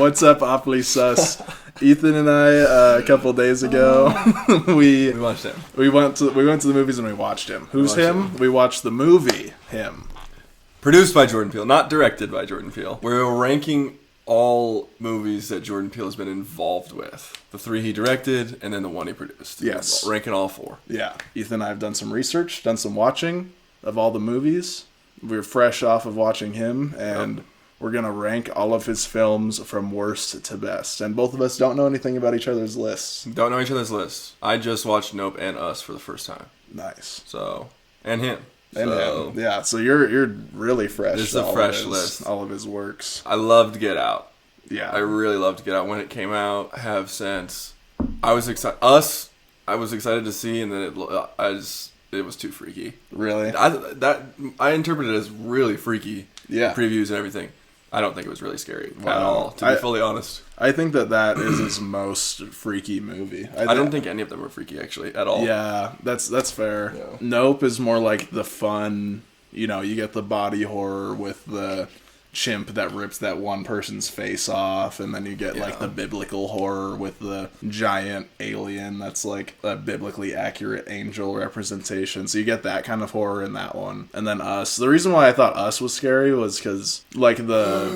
What's up, Awfully Sus? Ethan and I, a couple days ago, we watched him. We went to the movies and we watched him. Who's him? We watched the movie Him. Produced by Jordan Peele, not directed by Jordan Peele. We're ranking all movies that Jordan Peele has been involved with. The 3 he directed, and then the 1 he produced. Yes. Ranking all 4. Yeah. Ethan and I have done some research, done some watching of all the movies. We're fresh off of watching Him, and we're going to rank all of his films from worst to best. And both of us don't know anything about each other's lists. Don't know each other's lists. I just watched Nope and Us for the first time. Nice. So, and Him. And Him. Yeah, so you're really fresh. This is a fresh list. All of his works. I loved Get Out. Yeah. I really loved Get Out when it came out. I have since. I was excited. Us, I was excited to see, and then it was too freaky. Really? I interpreted it as really freaky. Yeah. Previews and everything. I don't think it was really scary at all, to be fully honest. I think that is his most freaky movie. I don't think any of them were freaky, actually, at all. Yeah, that's fair. Yeah. Nope is more like the fun, you get the body horror with the chimp that rips that one person's face off, and then you get like the biblical horror with the giant alien that's like a biblically accurate angel representation. So you get that kind of horror in that one. And then Us. The reason why I thought Us was scary was because like the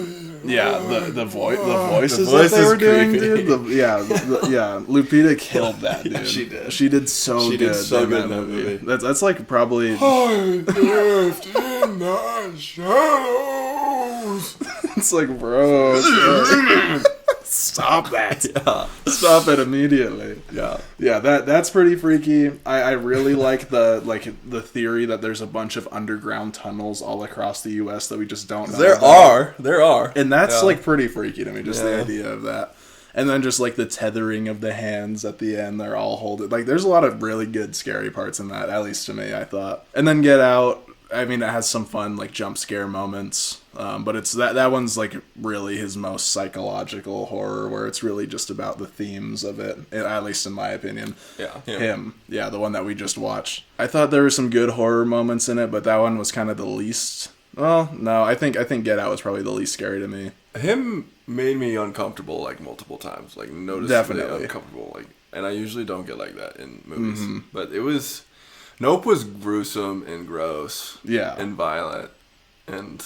voices that they were doing, dude. Lupita killed that, dude. Yeah, she did. She did so good in that movie. That's like probably. I lived in the shadows. It's like, bro, stop that. Yeah. Stop it immediately. Yeah. Yeah, that's pretty freaky. I really like the theory that there's a bunch of underground tunnels all across the US that we just don't know. There are. And that's like pretty freaky to me, just the idea of that. And then just like the tethering of the hands at the end, they're all holding. Like there's a lot of really good scary parts in that, at least to me, I thought. And then Get Out, I mean, it has some fun like jump scare moments, but it's that one's like really his most psychological horror, where it's really just about the themes of it, at least in my opinion. Yeah, Him. Yeah, the one that we just watched. I thought there were some good horror moments in it, but that one was kind of the least. Well, no, I think Get Out was probably the least scary to me. Him made me uncomfortable like multiple times, like noticeably uncomfortable, like, and I usually don't get like that in movies, but it was. Nope was gruesome and gross. Yeah. And violent. And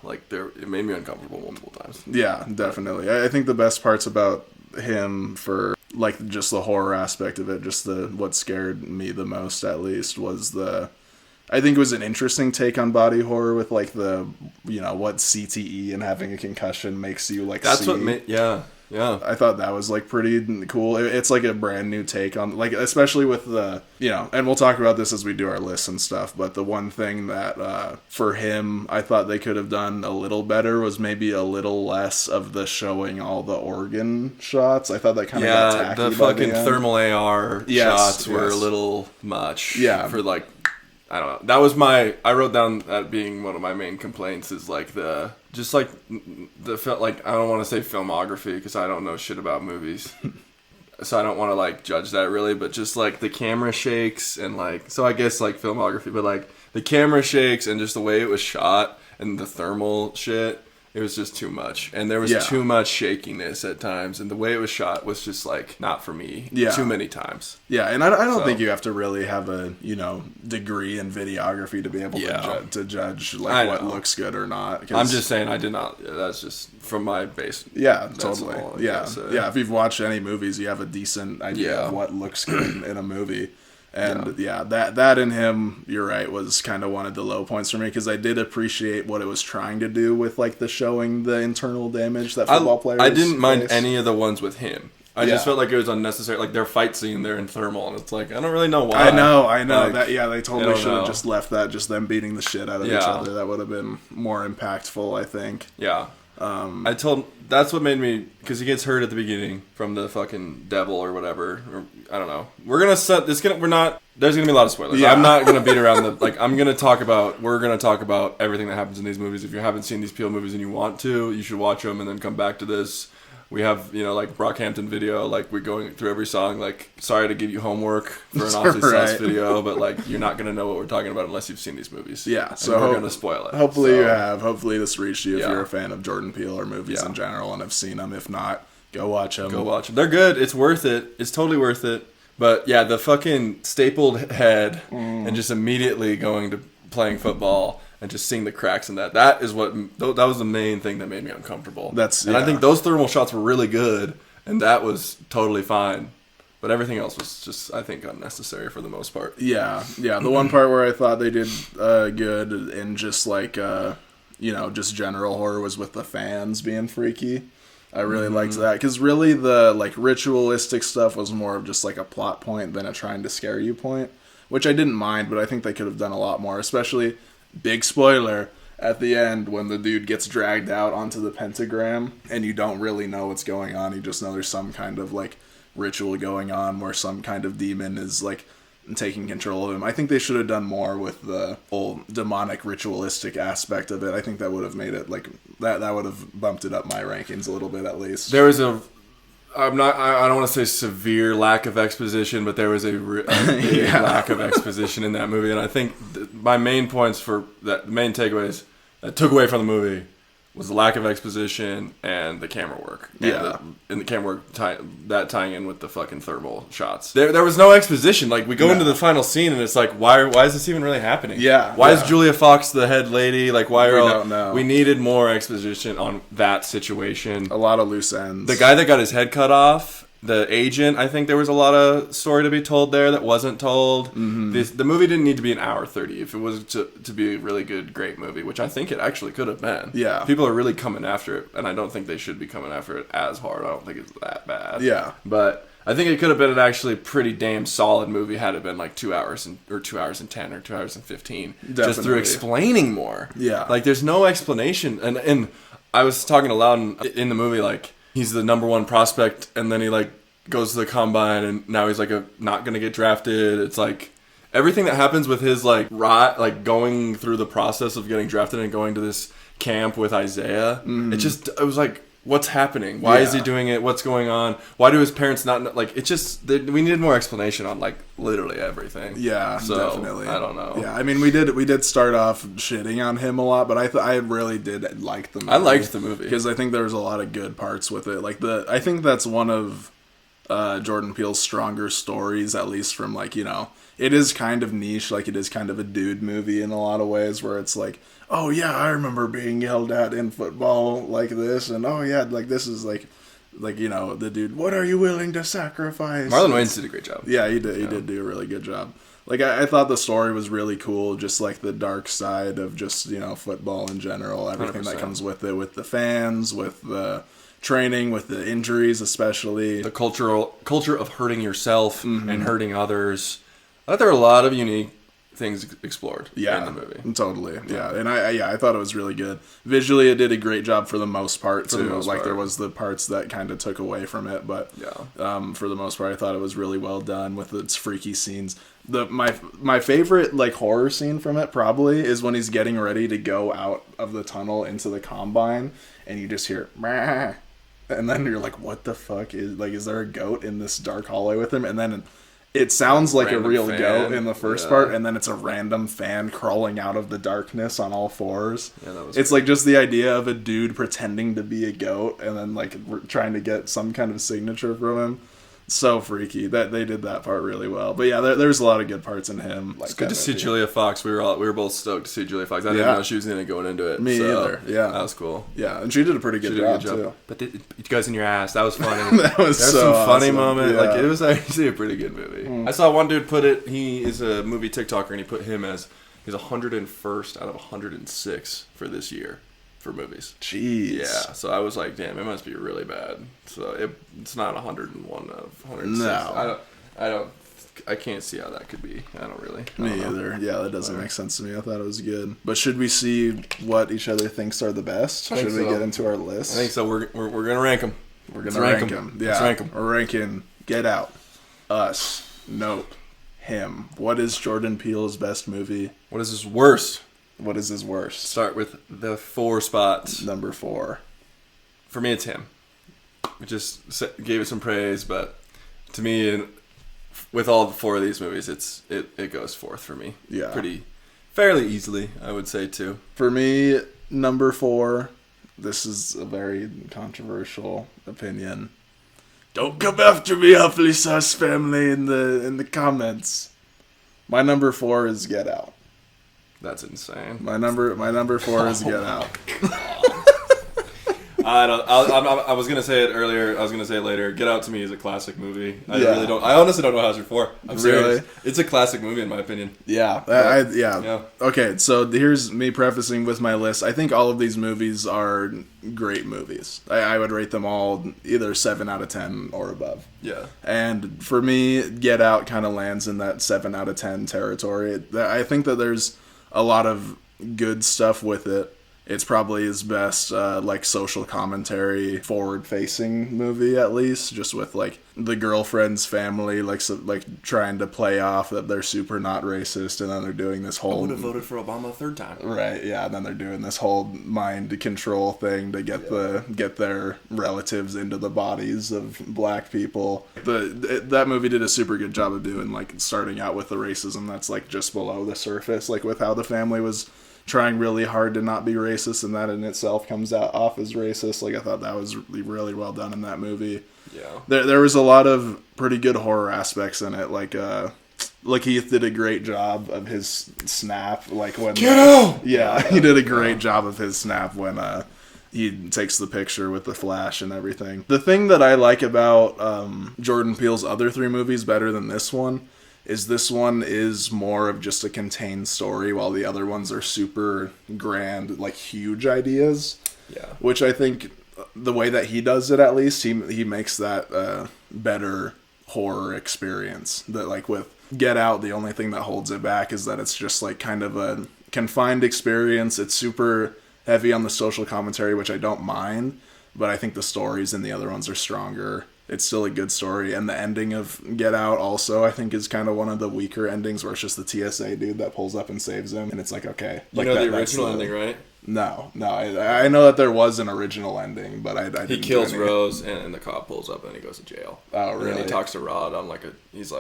like it made me uncomfortable multiple times. Yeah, definitely. I think the best parts about Him, for like just the horror aspect of it, just what scared me the most at least was I think it was an interesting take on body horror with like the what CTE and having a concussion makes you like. That's see. what made Yeah. I thought that was like pretty cool. It's like a brand new take on, like, especially with the, and we'll talk about this as we do our lists and stuff, but the one thing that for him I thought they could have done a little better was maybe a little less of the showing all the organ shots. I thought that kind of got tacky. The fucking thermal AR shots were a little much. Yeah. For like, I don't know. That was I wrote down that being one of my main complaints is like I don't want to say filmography because I don't know shit about movies. So I don't want to like judge that really, but just like the camera shakes and like, so I guess like filmography, but like the camera shakes and just the way it was shot and the thermal shit, it was just too much. And there was too much shakiness at times. And the way it was shot was just like, not for me. Yeah. Too many times. Yeah. And I don't think you have to really have a, degree in videography to be able to judge like what looks good or not. I'm just saying I did not. That's just from my base. Yeah, totally. Yeah. If you've watched any movies, you have a decent idea of what looks good in a movie. And that in Him, you're right, was kind of one of the low points for me, because I did appreciate what it was trying to do with like the showing the internal damage that football players. I didn't mind any of the ones with him. I just felt like it was unnecessary. Like their fight scene there in thermal, and it's like I don't really know why. I know like, that. Yeah, they totally should have just left that, just them beating the shit out of each other. That would have been more impactful, I think. Yeah. That's what made me, because he gets hurt at the beginning from the fucking devil or whatever, or I don't know. There's gonna be a lot of spoilers. I'm not gonna beat around we're gonna talk about everything that happens in these movies. If you haven't seen these Peele movies and you want to, you should watch them and then come back to this. We have, like Brockhampton video, like we're going through every song, like, sorry to give you homework for an awfully sus video, but like you're not going to know what we're talking about unless you've seen these movies. Yeah, so we're going to spoil it. Hopefully you have. Hopefully this reached you if you're a fan of Jordan Peele or movies in general and have seen them. If not, go watch them. Go watch them. They're good. It's worth it. It's totally worth it. But yeah, the fucking stapled head and just immediately going to playing football and just seeing the cracks in that. That was the main thing that made me uncomfortable. I think those thermal shots were really good, and that was totally fine. But everything else was just, I think, unnecessary for the most part. Yeah. The one part where I thought they did good and just like, just general horror was with the fans being freaky. I really liked that because really the like ritualistic stuff was more of just like a plot point than a trying to scare you point, which I didn't mind, but I think they could have done a lot more, especially big spoiler at the end when the dude gets dragged out onto the pentagram and you don't really know what's going on. You just know there's some kind of like ritual going on where some kind of demon is like taking control of him. I think they should have done more with the whole demonic ritualistic aspect of it. I think that would have made it like that would have bumped it up my rankings a little bit at least. There was I don't want to say severe lack of exposition, but there was a big lack of exposition in that movie, and I think my main points for that, the main takeaways that took away from the movie was the lack of exposition and the camera work. And the camera work tying in with the fucking thermal shots. There was no exposition. Like, we go into the final scene and it's like, why is this even really happening? Why is Julia Fox the head lady? Like, why are don't know. We needed more exposition on that situation. A lot of loose ends. The guy that got his head cut off, the agent, I think there was a lot of story to be told there that wasn't told. The movie didn't need to be an hour 30 if it was to be a really good, great movie, which I think it actually could have been. People are really coming after it, and I don't think they should be coming after it as hard. I don't think it's that bad. But I think it could have been an actually pretty damn solid movie had it been like 2 hours or 2 hours and 10 or 2 hours and 15. Definitely. Just through explaining more. Like, there's no explanation. And I was talking to Lowden in the movie, like, he's the number one prospect, and then he like goes to the combine, and now he's like not gonna get drafted. It's like everything that happens with his like going through the process of getting drafted and going to this camp with Isaiah. It was like, what's happening? Why is he doing it? What's going on? Why do his parents not like? It just we needed more explanation on like literally everything. So, definitely. I don't know. I mean, we did start off shitting on him a lot, but I really did like the movie. I liked the movie because I think there was a lot of good parts with it. Like I think that's one of Jordan Peele's stronger stories, at least from like, it is kind of niche, like it is kind of a dude movie in a lot of ways where it's like, oh yeah, I remember being yelled at in football like this, and oh yeah, like this is like the dude, what are you willing to sacrifice? Marlon Wayans did a great job. Yeah, he did. He did do a really good job. Like I thought the story was really cool, just like the dark side of just football in general, everything 100%. That comes with it, with the fans, with the training, with the injuries, especially the culture of hurting yourself and hurting others. I thought there were a lot of unique things explored in the movie. Totally. And I thought it was really good. Visually, it did a great job for the most part too. There was the parts that kind of took away from it, but for the most part, I thought it was really well done with its freaky scenes. My favorite like horror scene from it probably is when he's getting ready to go out of the tunnel into the combine, and you just hear "Mah," and then you're like, what the fuck is there a goat in this dark hallway with him? And then it sounds like a real goat in the first part, and then it's a random fan crawling out of the darkness on all fours. It's like just the idea of a dude pretending to be a goat and then like trying to get some kind of signature from him. So freaky that they did that part really well. But yeah, there's a lot of good parts in him. Like, it's good to see Julia Fox. We were both stoked to see Julia Fox. I didn't know she was in it going into it. Me either. Yeah, that was cool. Yeah, and she did a pretty good job too. But it goes in your ass. That was funny. There's some funny moment. Yeah. Like, it was actually a pretty good movie. I saw one dude put it. He is a movie TikToker, and he put him as he's 101st out of 106 for this year. For movies. Jeez. Yeah, so I was like, damn, it must be really bad. So it's not 101 of 106. No. I can't see how that could be. I don't really. Me either. Yeah, that doesn't make sense to me. I thought it was good. But should we see what each other thinks are the best? Should we get into our list? I think so. We're going to rank them. We're going to rank them. Yeah. Let's rank them. We're ranking Get Out, Us, Nope, Him. What is Jordan Peele's best movie? What is his worst? What is his worst? Start with the 4 spots. Number 4. For me, it's Him. gave it some praise, but to me, with all 4 of these movies, it goes 4th for me. Yeah. Pretty fairly easily, I would say too. For me, number 4, this is a very controversial opinion. Don't come after me, Awfully Sus family, in the comments. My number 4 is Get Out. That's insane. My number 4 is Get Out. I was gonna say it earlier. I was gonna say it later. Get Out to me is a classic movie. I honestly don't know how it's your 4. I'm serious. Really? It's a classic movie in my opinion. Yeah. Yeah. Okay, so here's me prefacing with my list. I think all of these movies are great movies. I would rate them all either 7 out of 10 or above. Yeah. And for me, Get Out kind of lands in that 7 out of 10 territory. I think that there's a lot of good stuff with it. It's probably his best, social commentary, forward-facing movie, at least, just with, the girlfriend's family, trying to play off that they're super not racist, and then they're doing this whole... I would have voted for Obama a 3rd time. Right, yeah, and then they're doing this whole mind control thing to get their relatives into the bodies of black people. That movie did a super good job of doing, starting out with the racism that's, just below the surface, with how the family was trying really hard to not be racist, and that in itself comes off as racist. I thought that was really well done in that movie. Yeah. There was a lot of pretty good horror aspects in it. Heath did a great job of his snap. When Get out! Yeah, he did a great job of his snap when he takes the picture with the flash and everything. The thing that I like about Jordan Peele's other 3 movies better than this one is more of just a contained story, while the other ones are super grand, huge ideas. Yeah. Which I think the way that he does it, at least, he makes that better horror experience. That with Get Out, the only thing that holds it back is that it's just kind of a confined experience. It's super heavy on the social commentary, which I don't mind, but I think the stories in the other ones are stronger. It's still a good story, and the ending of Get Out also, I think, is kind of one of the weaker endings, where it's just the TSA dude that pulls up and saves him, and it's okay. You know the original ending, right? No, I know that there was an original ending, but I didn't. He kills Rose, and the cop pulls up, and he goes to jail. Oh, really? And then he talks to Rod on he's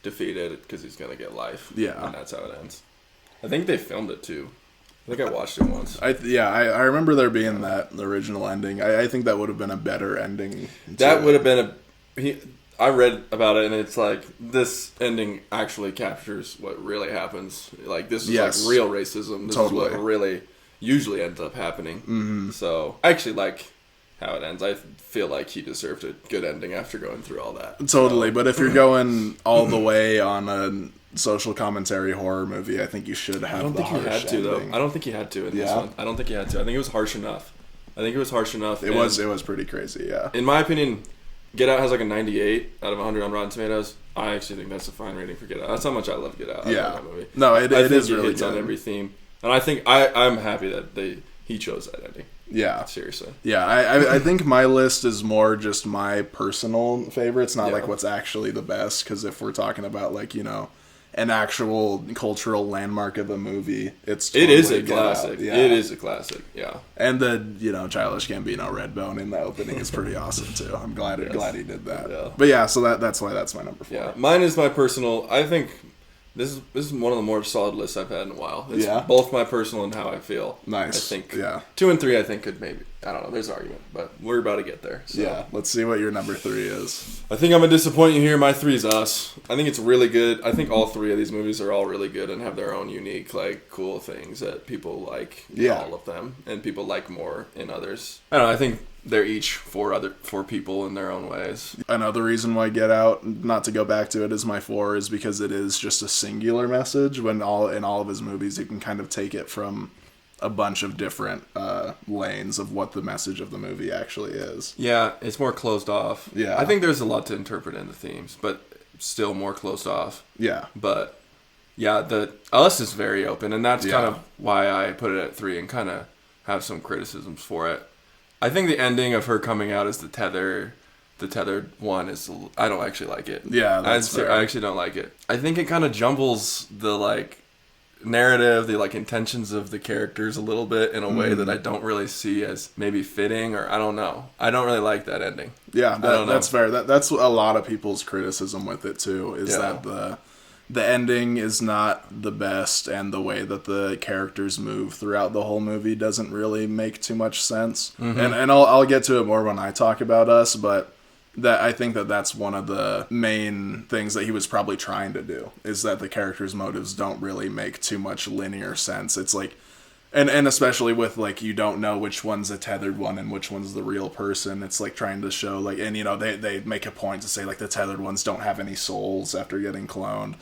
defeated because he's gonna get life. Yeah, and that's how it ends. I think they filmed it too. I think I watched it once. I remember there being the original ending. I think that would have been a better ending. That would have been I read about it, and it's this ending actually captures what really happens. This is real racism. This is what really usually ends up happening. Mm-hmm. So I actually like how it ends. I feel like he deserved a good ending after going through all that. Totally, but if you're going all the way on a social commentary horror movie, I think you should have. I don't think he had to, though. I don't think he had to in this one. I don't think he had to. I think it was harsh enough. It was pretty crazy. Yeah. In my opinion, Get Out has a 98 out of 100 on Rotten Tomatoes. I actually think that's a fine rating for Get Out. That's how much I love Get Out. Yeah. I love that movie. No, it is really hits good. On every theme, and I think I'm happy that he chose that ending. Yeah. Seriously. Yeah, I think my list is more just my personal favorites, not what's actually the best. Because if we're talking about an actual cultural landmark of a movie, it is a classic. Yeah. It is a classic. Yeah. And the Childish Gambino Redbone in the opening is pretty awesome too. I'm glad he did that. Yeah. But yeah, so that's why that's my number 4. Yeah. Mine is my personal. I think this is one of the more solid lists I've had in a while. It's yeah. both my personal and how I feel. Nice. I think 2 and 3 I think could maybe, I don't know, there's an argument, but we're about to get there. So. Yeah, let's see what your number 3 is. I think I'm going to disappoint you here. My 3 is Us. I think it's really good. I think all 3 of these movies are all really good and have their own unique, cool things that people like in all of them, and people like more in others. I don't know, I think they're each for people in their own ways. Another reason why Get Out, not to go back to it, is my 4 is because it is just a singular message. When in all of his movies, you can kind of take it from a bunch of different lanes of what the message of the movie actually is. Yeah, it's more closed off. Yeah, I think there's a lot to interpret in the themes, but still more closed off. Yeah, but yeah, the Us is very open, and that's kind of why I put it at 3 and kind of have some criticisms for it. I think the ending of her coming out as the tethered one is, I don't actually like it. Yeah, that's fair. I actually don't like it. I think it kind of jumbles the narrative, the like intentions of the characters a little bit in a way that I don't really see as maybe fitting, or I don't know. I don't really like that ending. Yeah, that's fair. That's a lot of people's criticism with it too, is that the ending is not the best, and the way that the characters move throughout the whole movie doesn't really make too much sense. And I'll get to it more when I talk about Us, but that I think that's one of the main things that he was probably trying to do, is that the characters' motives don't really make too much linear sense. It's like, and especially with like, you don't know which one's a tethered one and which one's the real person. It's like trying to show like, and you know, they make a point to say like the tethered ones don't have any souls after getting cloned,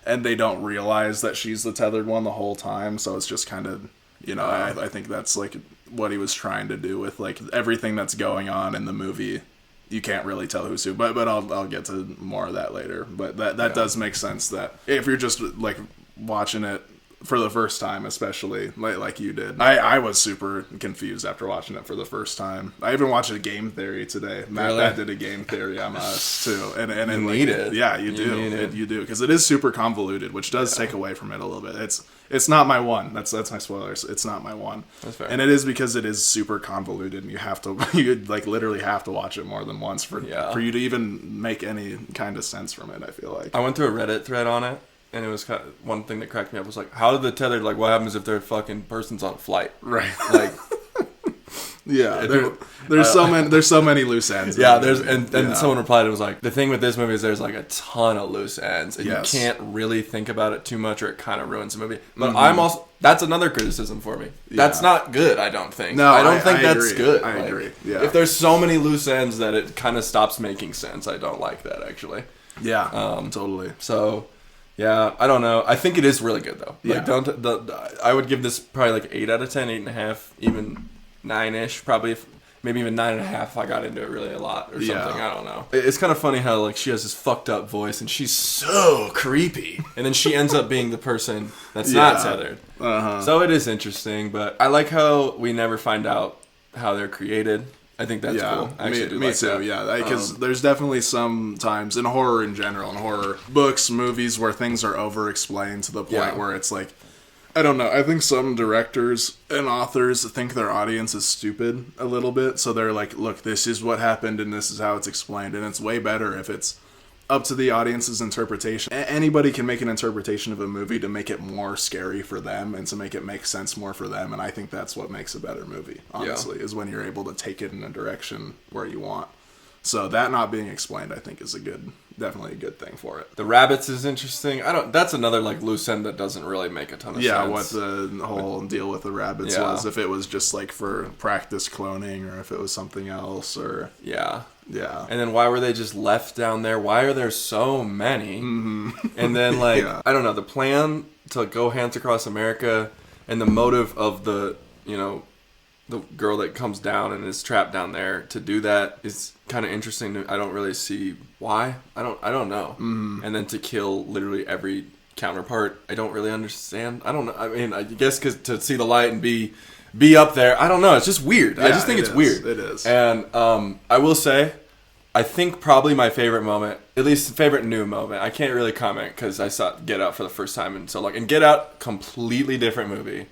and they don't realize that she's the tethered one the whole time. So it's just kind of, you know, I think that's like what he was trying to do with like everything that's going on in the movie. You can't really tell who's who, but I'll get to more of that later. But that does make sense, that if you're just like watching it for the first time, especially like you did, I was super confused after watching it for the first time. I even watched a game theory today. Matt did a game theory on Us too, and you need it. Yeah, you do, because it is super convoluted, which does take away from it a little bit. It's not my one. That's my spoilers. It's not my one. That's fair. And it is because it is super convoluted, and you like literally have to watch it more than once for you to even make any kind of sense from it, I feel like. I went through a Reddit thread on it, and it was kind of, one thing that cracked me up was like, how did the tethered, like, what happens if their fucking person's on a flight? Right. Like, yeah, there's so many loose ends. Yeah, someone replied, it was like, the thing with this movie is there's like a ton of loose ends, and you can't really think about it too much, or it kind of ruins the movie. But that's another criticism for me. That's not good, I don't think. No, I don't think that's agree. good. I agree. Yeah. If there's so many loose ends that it kind of stops making sense, I don't like that, actually. Yeah, totally. So, yeah, I don't know. I think it is really good, though. Like, Yeah. I would give this probably like 8 out of 10, 8.5, even 9-ish, probably, maybe even 9.5 if I got into it really a lot or something. I don't know. It's kind of funny how like she has this fucked up voice and she's so creepy, and then she ends up being the person that's not tethered. So it is interesting, but I like how we never find out how they're created. I think that's cool. I actually me too. That. Yeah, because there's definitely some times in horror in general, in horror books, movies, where things are over-explained to the point where it's like, I don't know. I think some directors and authors think their audience is stupid a little bit, so they're like, look, this is what happened and this is how it's explained, and it's way better if it's up to the audience's interpretation. Anybody can make an interpretation of a movie to make it more scary for them and to make it make sense more for them, and I think that's what makes a better movie, honestly, is when you're able to take it in a direction where you want. So that not being explained, I think, is definitely a good thing for it. The rabbits is interesting. That's another like loose end that doesn't really make a ton of sense. Yeah, what the whole deal with the rabbits was, if it was just like for practice cloning, or if it was something else, or yeah. And then why were they just left down there? Why are there so many? And then like I don't know, the plan to go hands across America and the motive of the the girl that comes down and is trapped down there to do that is kind of interesting. I don't really see why. I don't know. And then to kill literally every counterpart, I don't really understand. I don't know. I mean, I guess because to see the light and be up there, I don't know. It's just weird. I just think it's weird. It is. And I will say, I think probably my favorite moment, at least favorite new moment, I can't really comment because I saw Get Out for the first time and so like, and Get Out, completely different movie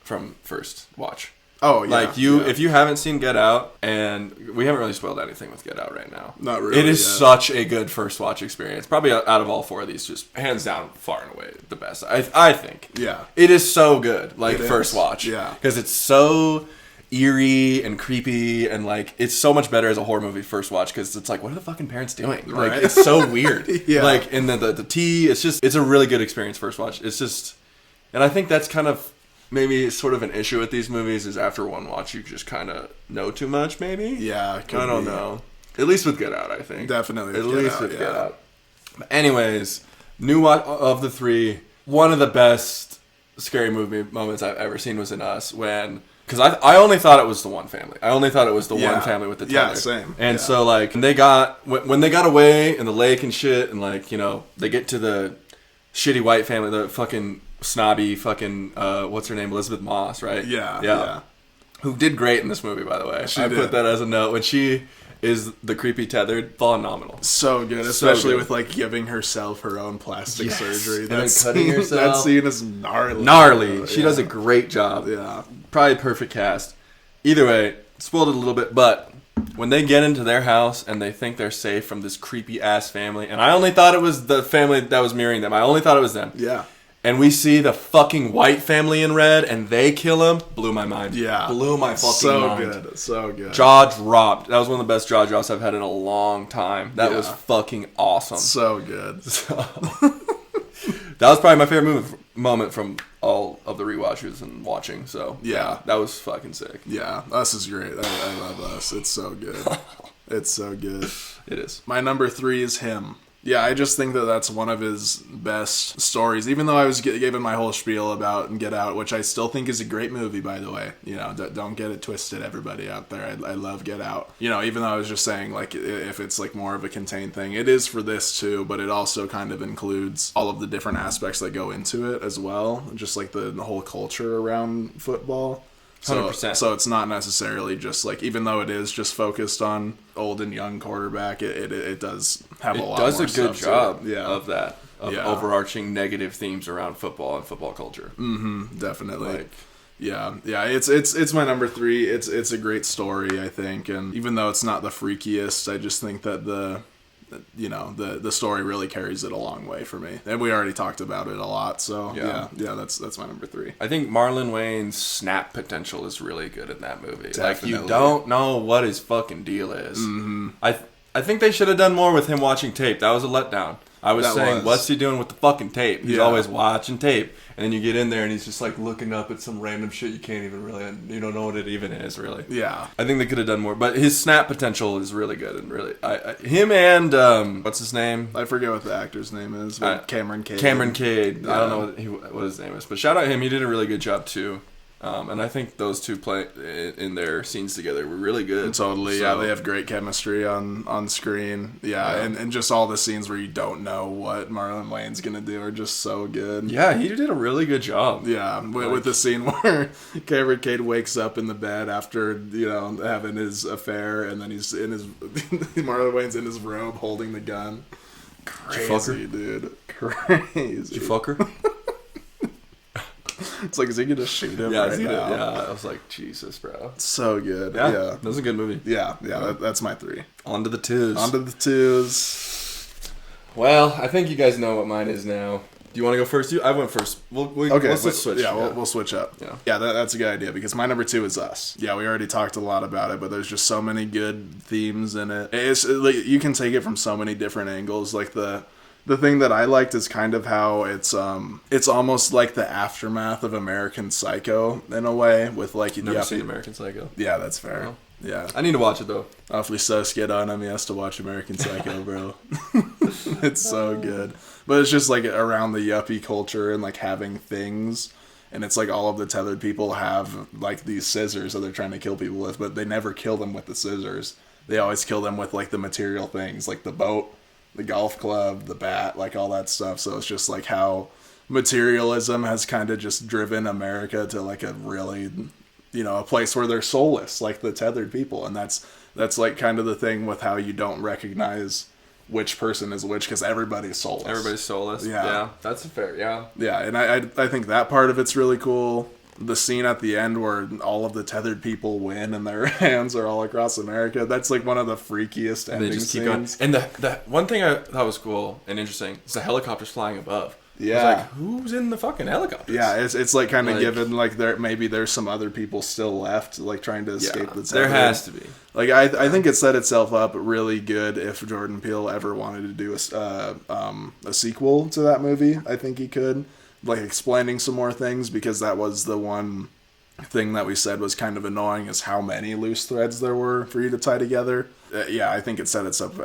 from first watch. Oh, yeah. Like, if you haven't seen Get Out, and we haven't really spoiled anything with Get Out right now. Not really. It is such a good first watch experience. Probably out of all 4 of these, just hands down, far and away, the best. I think. Yeah. It is so good, like, first watch. Yeah. Because it's so eerie and creepy, and, like, it's so much better as a horror movie first watch, because it's like, what are the fucking parents doing? Like, right. It's so weird. Like, and the tea, it's a really good experience first watch. It's just, and I think that's kind of, maybe sort of an issue with these movies is after one watch you just kind of know too much, maybe? Yeah, I don't know. At least with Get Out, I think. Definitely with Get Out. But anyways, new watch of the 3, one of the best scary movie moments I've ever seen was in Us, when... Because I only thought it was the one family. I only thought it was the one family with the tether. Yeah, same. And so, like, when they got away in the lake and shit, and, like, they get to the shitty white family, the fucking... snobby fucking what's her name, Elizabeth Moss, right? Yeah. Who did great in this movie, by the way. She put that as a note when she is the creepy tethered. Phenomenal. So good, especially with like giving herself her own plastic surgery. And then cutting herself. That scene is gnarly. Gnarly. She does a great job. Yeah. Probably perfect cast. Either way, spoiled it a little bit, but when they get into their house and they think they're safe from this creepy ass family, and I only thought it was the family that was mirroring them. I only thought it was them. Yeah. And we see the fucking white family in red, and they kill him. Blew my mind. Yeah. Blew my fucking mind. So good. Jaw dropped. That was one of the best jaw drops I've had in a long time. That was fucking awesome. So good. That was probably my favorite moment from all of the rewatches and watching. So yeah, that was fucking sick. Yeah, Us is great. I love Us. It's so good. It's so good. It is. My number 3 is Him. Yeah, I just think that that's one of his best stories. Even though I was given my whole spiel about Get Out, which I still think is a great movie, by the way. You know, don't get it twisted, everybody out there. I love Get Out. You know, even though I was just saying, like, if it's like more of a contained thing, it is for this too, but it also kind of includes all of the different aspects that go into it as well. Just like the whole culture around football. 100%. So it's not necessarily just like, even though it is just focused on old and young quarterback, it does have a lot more stuff. It does a good job Yeah. of that, of overarching negative themes around football and football culture. Mm-hmm, definitely. Yeah, it's my number 3. It's a great story, I think, and even though it's not the freakiest, I just think that the story really carries it a long way for me. And we already talked about it a lot, so yeah, that's my number 3. I think Marlon Wayne's snap potential is really good in that movie. Definitely. Like, you don't know what his fucking deal is. Mm-hmm. I think they should have done more with him watching tape. That was a letdown. I was saying, what's he doing with the fucking tape? He's always watching tape. And then you get in there and he's just like looking up at some random shit you can't even really, you don't know what it even is, really. Yeah. I think they could have done more. But his snap potential is really good. And really, him and, what's his name? I forget what the actor's name is. Cameron Cade. Cameron Cade. Yeah. I don't know what his name is. But shout out him. He did a really good job, too. And I think those two play in their scenes together were really good. Totally, so. Yeah. They have great chemistry on screen. Yeah. And just all the scenes where you don't know what Marlon Wayne's going to do are just so good. Yeah, he did a really good job. Yeah, with the scene where Cameron Cade wakes up in the bed after, having his affair, and then he's in his... Marlon Wayne's in his robe holding the gun. Crazy, dude. Crazy. Did you fuck her? It's like, is he gonna shoot him now? Yeah, I was like, Jesus, bro. So good. Yeah. That was a good movie. Yeah. That's my 3. On to the 2s. Well, I think you guys know what mine is now. Do you want to go first? I went first. Let's switch. Yeah, we'll switch up. Yeah, that's a good idea because my number 2 is Us. Yeah, we already talked a lot about it, but there's just so many good themes in it. It's like, you can take it from so many different angles. Like the thing that I liked is kind of how it's almost like the aftermath of American Psycho in a way, with like you've never seen American Psycho. Yeah, that's fair. No. Yeah, I need to watch it though. Awfully sus get on him. He has to watch American Psycho, bro. It's so good, but it's just like around the yuppie culture and like having things. And it's like all of the tethered people have like these scissors that they're trying to kill people with, but they never kill them with the scissors. They always kill them with like the material things, like the boat, the golf club, the bat, like all that stuff. So it's just like how materialism has kind of just driven America to like a really, a place where they're soulless, like the tethered people. And that's like kind of the thing with how you don't recognize which person is which, because everybody's soulless. Everybody's soulless. Yeah. That's fair. Yeah. Yeah. And I think that part of it's really cool. The scene at the end where all of the tethered people win and their hands are all across America. That's like one of the freakiest ending scenes. And the one thing I thought was cool and interesting is the helicopters flying above. Yeah. Like, who's in the fucking helicopters? Yeah, it's like kind of given like there's some other people still left, like trying to escape the tethered. There has to be. Like I think it set itself up really good if Jordan Peele ever wanted to do a sequel to that movie. I think he could. Like explaining some more things, because that was the one thing that we said was kind of annoying, is how many loose threads there were for you to tie together. Yeah, I think it set itself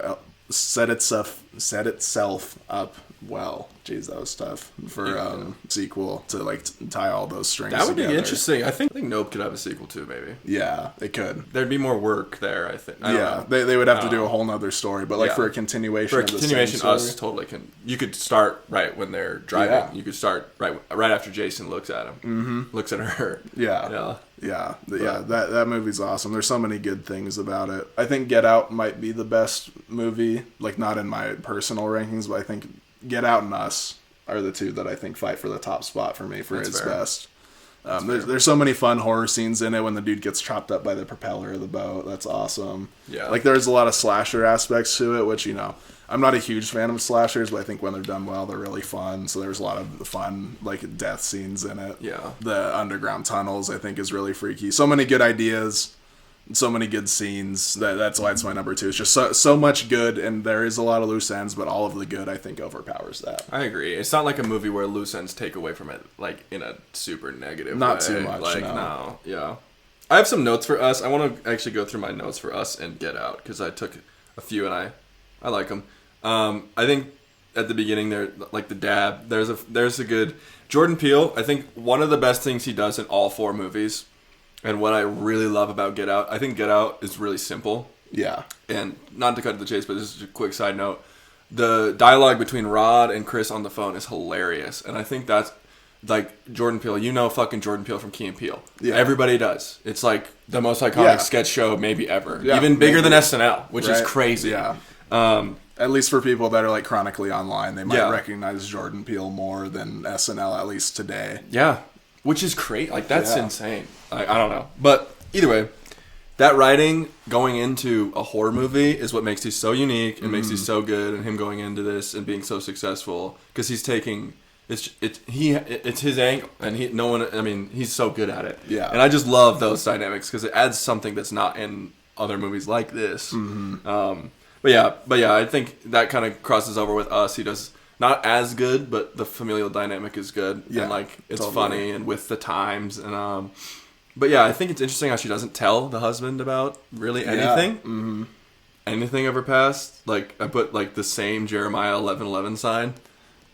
up well. Jeez, that was tough for sequel to like tie all those strings. That would together. be interesting. I think Nope could have a sequel too, maybe. Yeah, it could. There'd be more work there, I think. They would have to do a whole nother story, but like for a continuation. For a continuation, us totally can. You could start right when they're driving. Yeah. You could start right after Jason looks at him, looks at her. Yeah. That movie's awesome. There's so many good things about it. I think Get Out might be the best movie. Like not in my personal rankings, but I think Get Out and Us are the two that I think fight for the top spot for me for its best. There's so many fun horror scenes in it when the dude gets chopped up by the propeller of the boat. That's awesome. Yeah. Like there's a lot of slasher aspects to it, which, I'm not a huge fan of slashers, but I think when they're done well, they're really fun. So there's a lot of fun, like, death scenes in it. Yeah. The underground tunnels, I think, is really freaky. So many good ideas, so many good scenes. That's why it's my number 2. It's just so much good, and there is a lot of loose ends, but all of the good, I think, overpowers that. I agree. It's not like a movie where loose ends take away from it, like, in a super negative way. Not too much, like, no. Yeah. I have some notes for Us. I want to actually go through my notes for Us and Get Out, because I took a few, and I like them. I think at the beginning there, like the dab, there's a good Jordan Peele. I think one of the best things he does in all 4 movies, and what I really love about Get Out, I think Get Out is really simple. Yeah. And not to cut to the chase, but this is a quick side note. The dialogue between Rod and Chris on the phone is hilarious, and I think that's like Jordan Peele. Fucking Jordan Peele from Key and Peele. Yeah. Everybody does. It's like the most iconic sketch show maybe ever. Yeah, even bigger than SNL, which is crazy. Yeah. At least for people that are like chronically online, they might recognize Jordan Peele more than SNL, at least today. Yeah, which is great. Like that's insane. I don't know, but either way, that writing going into a horror movie is what makes these so unique and makes these so good. And him going into this and being so successful because he's taking it's his angle, and he's so good at it. Yeah, and I just love those dynamics because it adds something that's not in other movies like this. But yeah, I think that kind of crosses over with Us. He does not as good, but the familial dynamic is good. Yeah, and like it's funny and with the times and But yeah, I think it's interesting how she doesn't tell the husband about really anything, anything of her past. Like I put like the same Jeremiah 11:11 sign.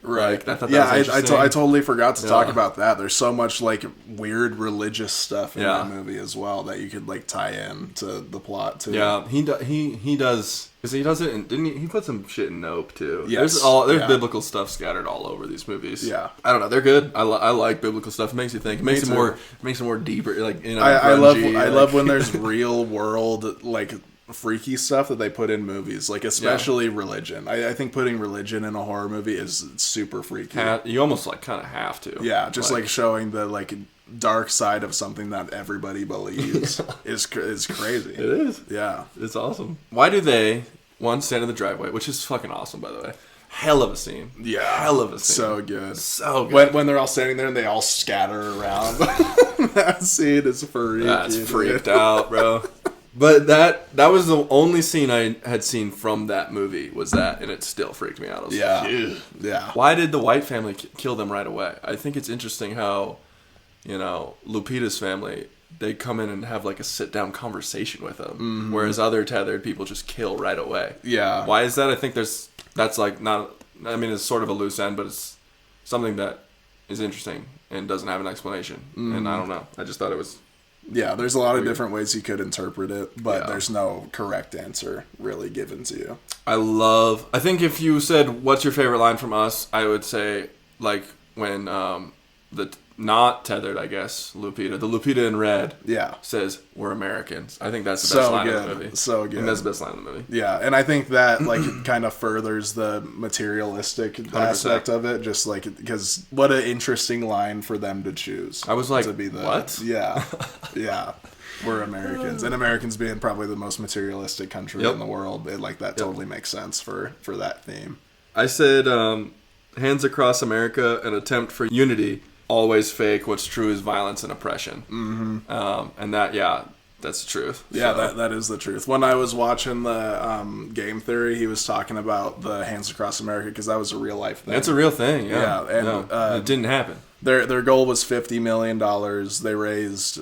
Right. Like, I totally forgot to talk about that. There's so much like weird religious stuff in that movie as well that you could like tie in to the plot too. Yeah, he does because he does it. And didn't he put some shit in Nope too? Yes. There's biblical stuff scattered all over these movies. Yeah, I don't know. They're good. I like biblical stuff. It makes you think. It makes it more deeper. Like I love when there's real world like freaky stuff that they put in movies, like especially religion. I think putting religion in a horror movie is super freaky. You almost like kind of have to. Yeah, just like showing the like dark side of something that everybody believes is crazy. It is. Yeah, it's awesome. Why do they stand in the driveway, which is fucking awesome by the way. Hell of a scene. Yeah. Hell of a scene. So good. So good. When they're all standing there and they all scatter around. That scene is freaky. That's freaked out, bro. But that was the only scene I had seen from that movie was that, and it still freaked me out. I was like, yeah. Why did the White family kill them right away? I think it's interesting how, Lupita's family, they come in and have like a sit-down conversation with them, whereas other tethered people just kill right away. Yeah. Why is that? I think that's like not, I mean, it's sort of a loose end, but it's something that is interesting and doesn't have an explanation. And I don't know. I just thought it was... Yeah, there's a lot of different ways you could interpret it, but there's no correct answer really given to you. I think if you said, what's your favorite line from Us, I would say, like, when the not tethered, I guess, the Lupita in red says, we're Americans. I think that's the best line of the movie. So good. And that's the best line of the movie. Yeah, and I think that, like, kind of furthers the materialistic 100%. Aspect of it, just, like, because what an interesting line for them to choose. I was like, what? Yeah, yeah. We're Americans. And Americans being probably the most materialistic country in the world, that totally makes sense for that theme. I said, hands across America, an attempt for unity. Always fake. What's true is violence and oppression. And that's the truth. Yeah, that is the truth. When I was watching the Game Theory, he was talking about the Hands Across America because that was a real life thing. That's a real thing. Yeah, and it didn't happen. Their goal was $50 million. They raised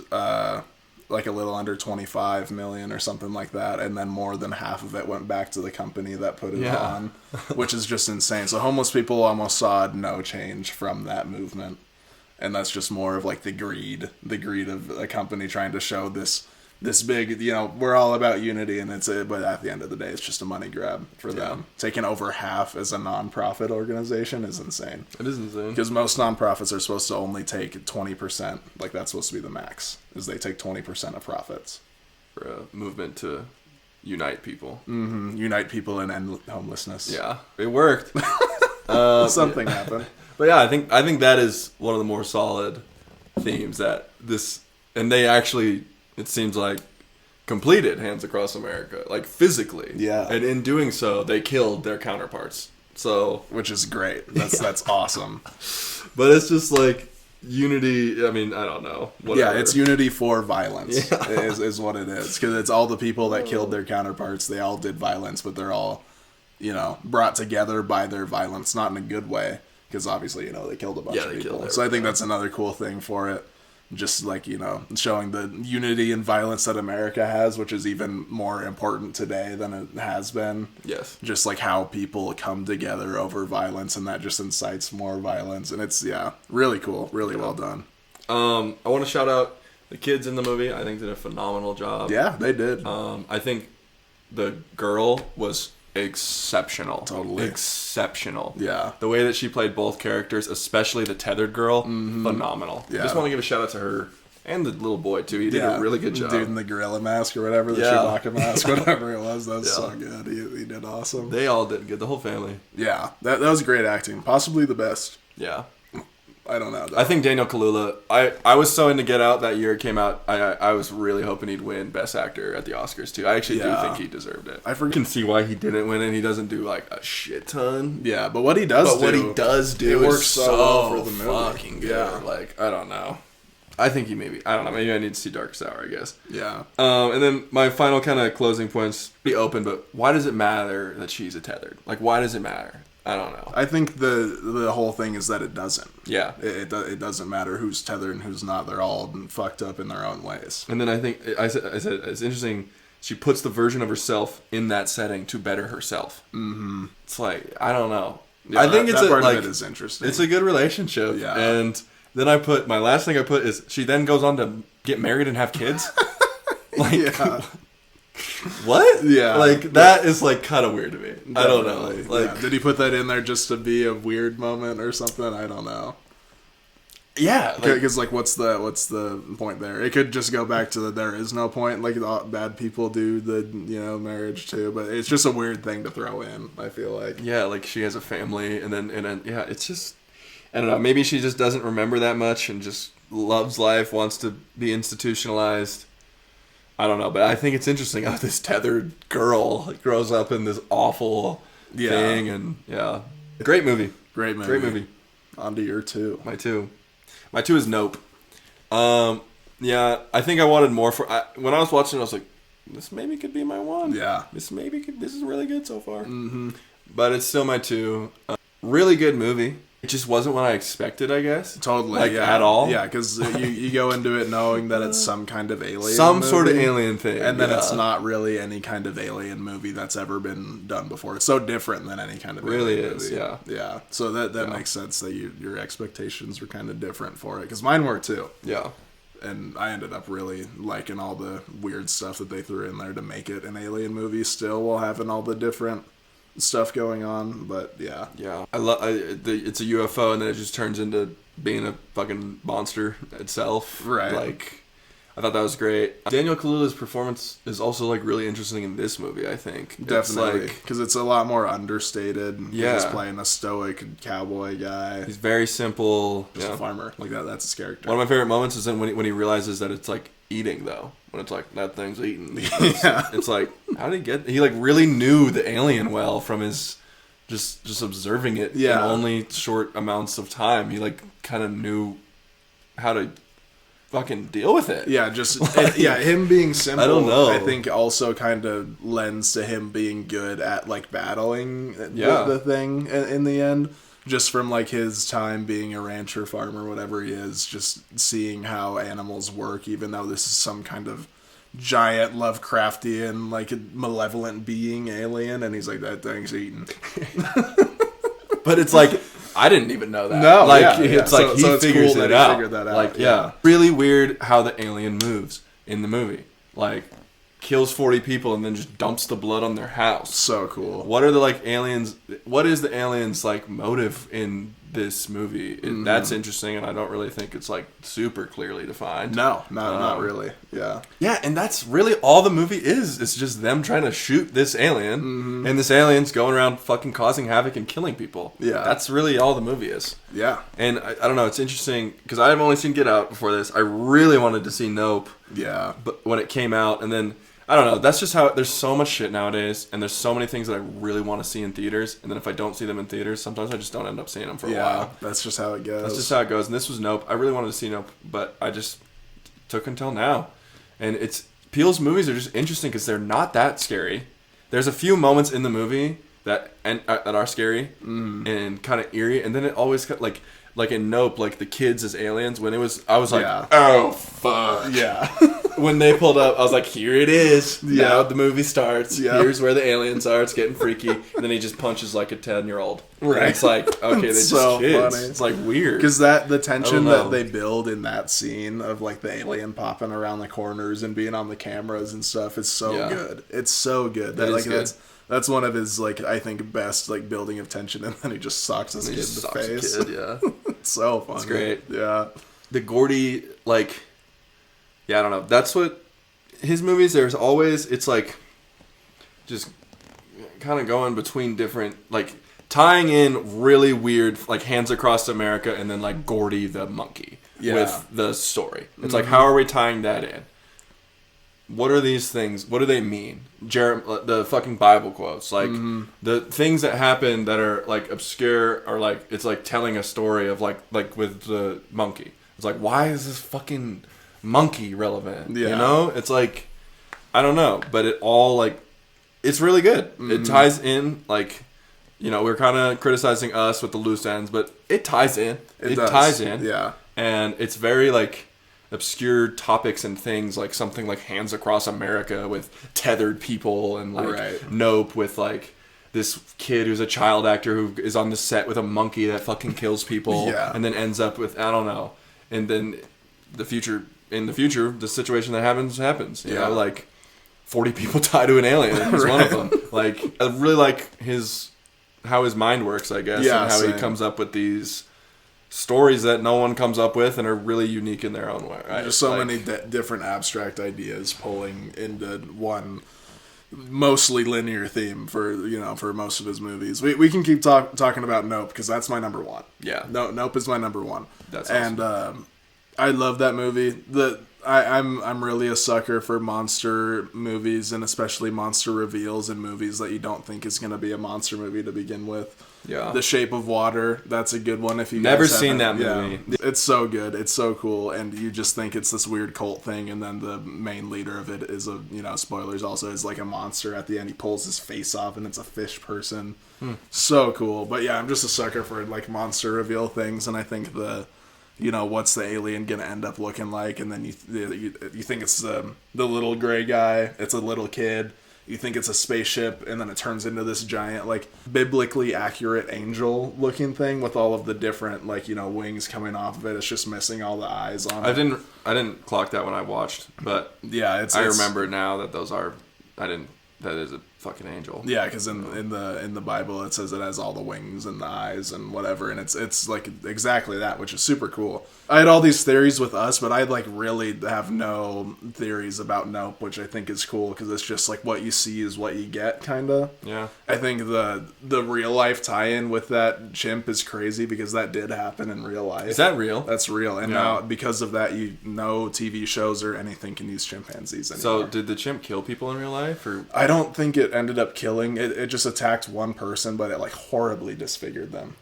like a little under 25 million or something like that, and then more than half of it went back to the company that put it on, which is just insane. So homeless people almost saw no change from that movement, and that's just more of like the greed of a company trying to show this big, we're all about unity, and but at the end of the day, it's just a money grab for them. Taking over half as a non-profit organization is insane. It is insane. Because most nonprofits are supposed to only take 20%. Like, that's supposed to be the max, is they take 20% of profits. For a movement to unite people. Mm-hmm. Unite people and end homelessness. Yeah. It worked. Something happened. But yeah, I think that is one of the more solid themes that this... And they actually... It seems like completed Hands Across America, like physically. Yeah. And in doing so, they killed their counterparts. So, which is great. That's awesome. But it's just like unity. I mean, I don't know. Whatever. Yeah, it's unity for violence is what it is. Because it's all the people that killed their counterparts. They all did violence, but they're all, brought together by their violence, not in a good way. Because obviously, they killed a bunch of people. So I think that's another cool thing for it. Just like, showing the unity and violence that America has, which is even more important today than it has been. Yes. Just like how people come together over violence, and that just incites more violence. And it's, really cool. Really well done. I want to shout out the kids in the movie. I think did a phenomenal job. Yeah, they did. I think the girl was exceptional. Totally. Exceptional. Yeah. The way that she played both characters, especially the tethered girl, phenomenal. Yeah. Just want to give a shout out to her and the little boy, too. He did a really good job. Dude in the gorilla mask or whatever, the Chewbacca mask, whatever it was. That was so good. He did awesome. They all did good. The whole family. Yeah. That was great acting. Possibly the best. Yeah. I don't know, though. I think Daniel Kaluuya, I was so into Get Out that year it came out. I was really hoping he'd win Best Actor at the Oscars, too. I actually do think he deserved it. I can see why he didn't win it. He doesn't do, like, a shit ton. Yeah, but what he does do it works so well for the movie. Fucking good. Yeah. Like, I don't know. I think maybe I need to see Darkest Hour, I guess. Yeah. And then my final kind of closing points, be open, but why does it matter that she's a tethered? Like, why does it matter? I don't know. I think the whole thing is that it doesn't. Yeah. It doesn't matter who's tethered and who's not. They're all fucked up in their own ways. And then I think, I said it's interesting, she puts the version of herself in that setting to better herself. Mm-hmm. It's like, I don't know. Yeah, I think that part of it is interesting. It's a good relationship. Yeah. And then my last thing I put is she then goes on to get married and have kids. Like, yeah. What? Yeah. Like, that is, like, kind of weird to me. Definitely. I don't know. Like, yeah. Did he put that in there just to be a weird moment or something? I don't know. Yeah. Because, like, what's the point there? It could just go back to there is no point. Like, bad people do the, marriage, too. But it's just a weird thing to throw in, I feel like. Yeah, like, she has a family, and then yeah, it's just, I don't know. Maybe she just doesn't remember that much and just loves life, wants to be institutionalized. I don't know, but I think it's interesting how this tethered girl grows up in this awful thing, and great movie. Great movie. On to your two. My two is Nope. Yeah, I think I wanted more when I was watching it, I was like, this maybe could be my one. Yeah. This is really good so far. Mm-hmm. But it's still my two. Really good movie. It just wasn't what I expected, I guess. Totally, like, at all. Yeah, because you go into it knowing that it's some kind of alien sort of alien thing. And then it's not really any kind of alien movie that's ever been done before. It's so different than any kind of alien movie. Yeah. Yeah, so that makes sense that your expectations were kind of different for it. Because mine were, too. Yeah. And I ended up really liking all the weird stuff that they threw in there to make it an alien movie still, while having all the different stuff going on. But yeah it's a UFO, and then it just turns into being a fucking monster itself, right? Like, I thought that was great. Daniel Kaluuya's performance is also, like, really interesting in this movie, I think. Definitely, because it's a lot more understated. Yeah, he's playing a stoic cowboy guy. He's very simple, just a farmer. Like that's his character. One of my favorite moments is when he realizes that it's like eating, though. When it's like, that thing's eating. It's like, how did he like really knew the alien well from his just observing it in only short amounts of time. He, like, kind of knew how to fucking deal with it. Yeah, him being simple, I don't know. I think also kind of lends to him being good at, like, battling the thing in the end. just from like his time being a rancher, farmer, whatever he is, just seeing how animals work, even though this is some kind of giant Lovecraftian, like malevolent being alien, and he's like, that thing's eating. But it's like, I didn't even know that. No, like yeah, it's yeah. like he it's figures cool it that he out. figured that out. Like really weird how the alien moves in the movie. Like kills 40 people and then just dumps the blood on their house. So cool. What are the like aliens? What is the aliens like motive in this movie? That's interesting, and I don't really think it's like super clearly defined. No, not really. Yeah. Yeah, and that's really all the movie is. It's just them trying to shoot this alien, and this alien's going around fucking causing havoc and killing people. Yeah. That's really all the movie is. Yeah. And I don't know, it's interesting, because I've only seen Get Out before this. I really wanted to see Nope. Yeah. But when it came out, and then, I don't know, that's just how, there's so much shit nowadays, and there's so many things that I really want to see in theaters, and then if I don't see them in theaters, sometimes I just don't end up seeing them for a while. That's just how it goes. That's just how it goes, and this was Nope. I really wanted to see Nope, but I just took until now. And Peele's movies are just interesting because they're not that scary. There's a few moments in the movie that are scary and kind of eerie, and then it always like in Nope, like the kids as aliens. When I was like, oh fuck, yeah. When they pulled up, I was like, here it is. Yeah. Now the movie starts. Yeah. Here's where the aliens are. It's getting freaky, and then he just punches like a 10-year-old. Right. And it's like, okay, they're just so kids. funny. It's like weird Because the tension know. that they build in that scene of like the alien popping around the corners and being on the cameras and stuff is so good. It's so good. That like good. that's one of his like I think best like building of tension, and then he just socks his kid in the face. It's so funny. It's great. Yeah. The Gordy, like, yeah, I don't know. That's what his movies. There's always, it's like just kind of going between different, like tying in really weird, like Hands Across America, and then like Gordy the monkey with the story. It's like, how are we tying that in? What are these things? What do they mean? The fucking Bible quotes, like the things that happen that are like obscure, or like it's like telling a story of like with the monkey. It's like, why is this fucking monkey relevant? Yeah. You know, it's like, I don't know, but it all like, it's really good. It ties in, like, you know, we're kind of criticizing us with the loose ends, but it ties in. It ties in. Yeah. And it's very like obscure topics and things, like something like Hands Across America with tethered people, and like Nope with like this kid who's a child actor who is on the set with a monkey that fucking kills people and then ends up with, I don't know, and then in the future the situation that happens, you know, like 40 people die to an alien and he's one of them. Like, I really like how his mind works, I guess, and how he comes up with these stories that no one comes up with and are really unique in their own way. Right? There's so many different abstract ideas pulling into one mostly linear theme for most of his movies. We can keep talking about Nope, because that's my number one. Yeah, Nope is my number one. That's awesome. And I love that movie. I'm really a sucker for monster movies, and especially monster reveals in movies that you don't think is going to be a monster movie to begin with. Yeah. The Shape of Water, that's a good one if you never guys seen that haven't. movie. Yeah. It's so good. It's so cool, and you just think it's this weird cult thing, and then the main leader of it is spoilers also, is like a monster at the end. He pulls his face off and it's a fish person. So cool. But yeah, I'm just a sucker for like monster reveal things, and I think what's the alien gonna end up looking like, and then you think it's the little gray guy, it's a little kid, you think it's a spaceship, and then it turns into this giant, like, biblically accurate angel looking thing with all of the different, like, wings coming off of it. It's just missing all the eyes on it. I didn't clock that when I watched, but yeah, I remember now that that is a fucking angel. Yeah, because in the Bible it says it has all the wings and the eyes and whatever, and it's like exactly that, which is super cool. I had all these theories with Us, but I like really have no theories about Nope, which I think is cool, because it's just like what you see is what you get, kind of. Yeah. I think the real life tie-in with that chimp is crazy, because that did happen in real life. Is that real? That's real, and now because of that, no TV shows or anything can use chimpanzees anymore. So did the chimp kill people in real life, or? I don't think it ended up killing. It just attacked one person, but it like horribly disfigured them.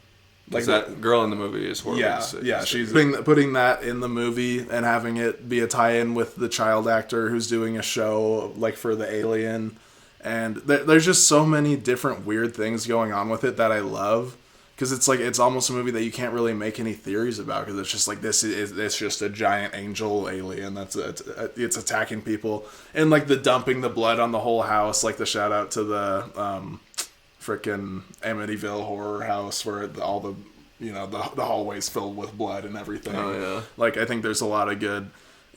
Like that girl in the movie is horribly disfigured. Yeah, she's putting that in the movie and having it be a tie-in with the child actor who's doing a show like for the alien, and there's just so many different weird things going on with it that I love. because it's like it's almost a movie that you can't really make any theories about, because it's just like it's just a giant angel alien that's it's attacking people, and like the dumping the blood on the whole house, like the shout out to the frickin' Amityville horror house where all the the hallways filled with blood and everything. Oh yeah. Like I think there's a lot of good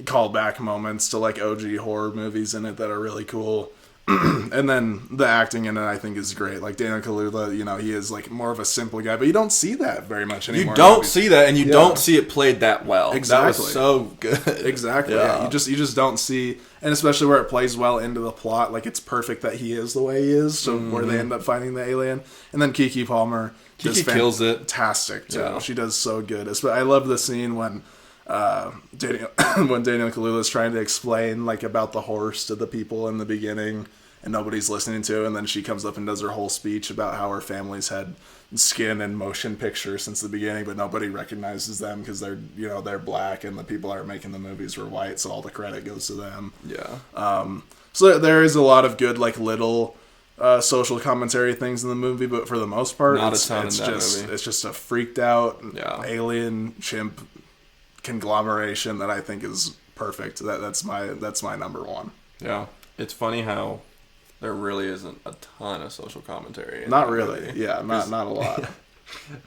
callback moments to like OG horror movies in it that are really cool. And then the acting in it, I think, is great. Like Daniel Kaluuya, he is like more of a simple guy, but you don't see that very much anymore. You don't see that, and you don't see it played that well. Exactly. That was so good. Exactly. Yeah. You just don't see, and especially where it plays well into the plot. Like it's perfect that he is the way he is. So where they end up finding the alien, and then Keke Palmer, kills it. Fantastic too. Yeah. She does so good. I love the scene when Daniel Kaluuya is trying to explain like about the horse to the people in the beginning, and nobody's listening to, and then she comes up and does her whole speech about how her family's had skin and motion pictures since the beginning, but nobody recognizes them because they're black, and the people that are making the movies were white, so all the credit goes to them. Yeah. So there is a lot of good like little social commentary things in the movie, but for the most part, it's just a freaked out alien chimp conglomeration that I think is perfect. That's my number one. Yeah, it's funny how there really isn't a ton of social commentary. Not really. Movie. Yeah, not a lot.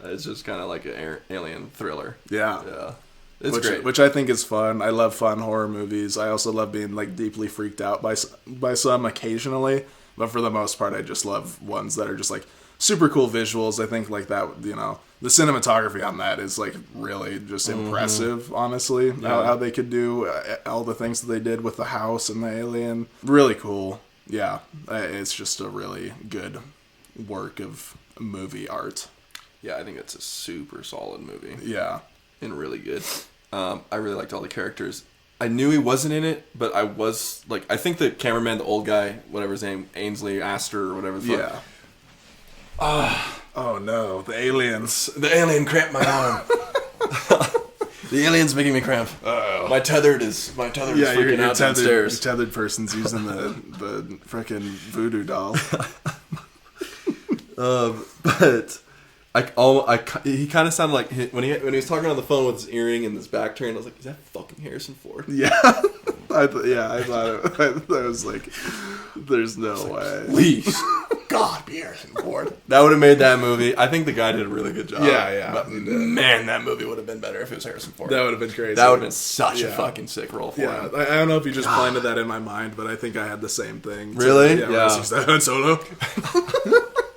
It's just kind of like an alien thriller. Yeah. Yeah. It's great. Which I think is fun. I love fun horror movies. I also love being like deeply freaked out by some occasionally, but for the most part, I just love ones that are just like super cool visuals. I think like that, the cinematography on that is like really just impressive, honestly. Yeah. How they could do all the things that they did with the house and the alien. Really cool. Yeah, it's just a really good work of movie art. Yeah, I think it's a super solid movie. Yeah. And really good. I really liked all the characters. I knew he wasn't in it, but I was like, I think the cameraman, the old guy, whatever his name, Ainsley Astor or whatever the fuck. Yeah. Oh no, the aliens. The alien cramped my arm. The alien's making me cramp. Uh-oh. My tethered is freaking out downstairs. Your tethered person's using the frickin' voodoo doll. But he kind of sounded like when he was talking on the phone with his earring and his back turned. I was like, "Is that fucking Harrison Ford?" Yeah, I thought it was like, "There's no way." Please, God, be Harrison Ford. That would have made that movie. I think the guy did a really good job. Yeah. But man, that movie would have been better if it was Harrison Ford. That would have been crazy. That would have been such a fucking sick role for him. I don't know if you just planted that in my mind, but I think I had the same thing. Really? Yeah. Solo.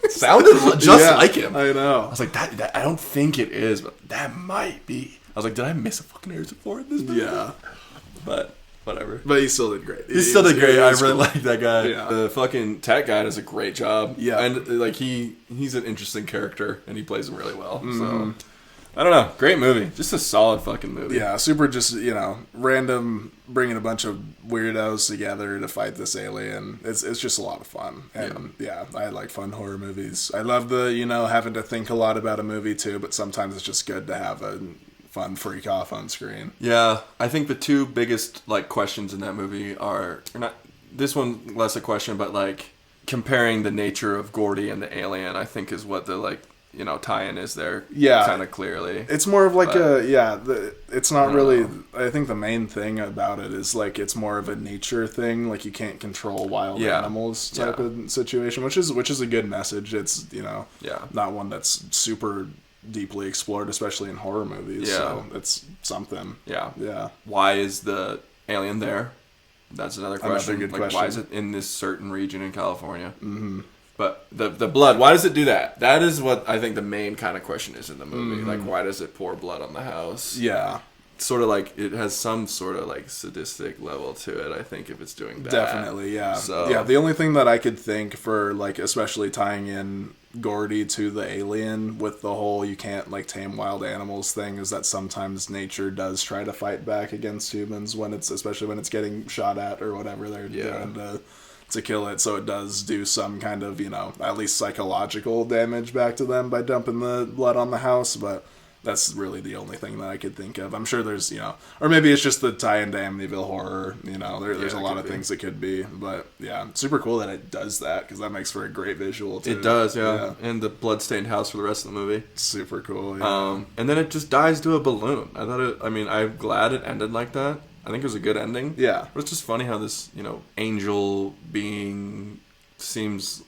Sounded just like him. I know. I was like, that I don't think it is, but that might be. I was like, did I miss a fucking Harrison Ford in this movie? Yeah. But whatever. But he still did great. He still did great. I really like that guy. Yeah. The fucking tech guy does a great job. Yeah. And like he's an interesting character and he plays him really well. So I don't know. Great movie. Just a solid fucking movie. Yeah, super just, random bringing a bunch of weirdos together to fight this alien. It's just a lot of fun. And I like fun horror movies. I love the, having to think a lot about a movie too, but sometimes it's just good to have a fun freak off on screen. Yeah, I think the two biggest like questions in that movie are not this one less a question, but like comparing the nature of Gordy and the alien, I think is what the like tie-in is there. Yeah, kind of clearly. It's more of like it's not really. I think the main thing about it is like it's more of a nature thing. Like you can't control wild animals type of situation, which is a good message. It's not one that's super deeply explored, especially in horror movies. Yeah. So it's something. Yeah. Yeah. Why is the alien there? That's another question. Another good question. Why is it in this certain region in California? Mm-hmm. But the blood, why does it do that? That is what I think the main kind of question is in the movie. Mm-hmm. Like, why does it pour blood on the house? Yeah. Sort of like, it has some sort of like sadistic level to it, I think, if it's doing that. Definitely, yeah. So, yeah, the only thing that I could think for, like, especially tying in Gordy to the alien with the whole you can't, like, tame wild animals thing is that sometimes nature does try to fight back against humans especially when it's getting shot at or whatever they're doing to kill it. So it does do some kind of, at least psychological damage back to them by dumping the blood on the house, but That's really the only thing that I could think of. I'm sure there's, or maybe it's just the tie into Amityville Horror. There's a lot of things it could be. But yeah, super cool that it does that because that makes for a great visual too. It does, yeah. And the bloodstained house for the rest of the movie. Super cool. Yeah. And then it just dies to a balloon. I'm glad it ended like that. I think it was a good ending. Yeah. But it's just funny how this, angel being seems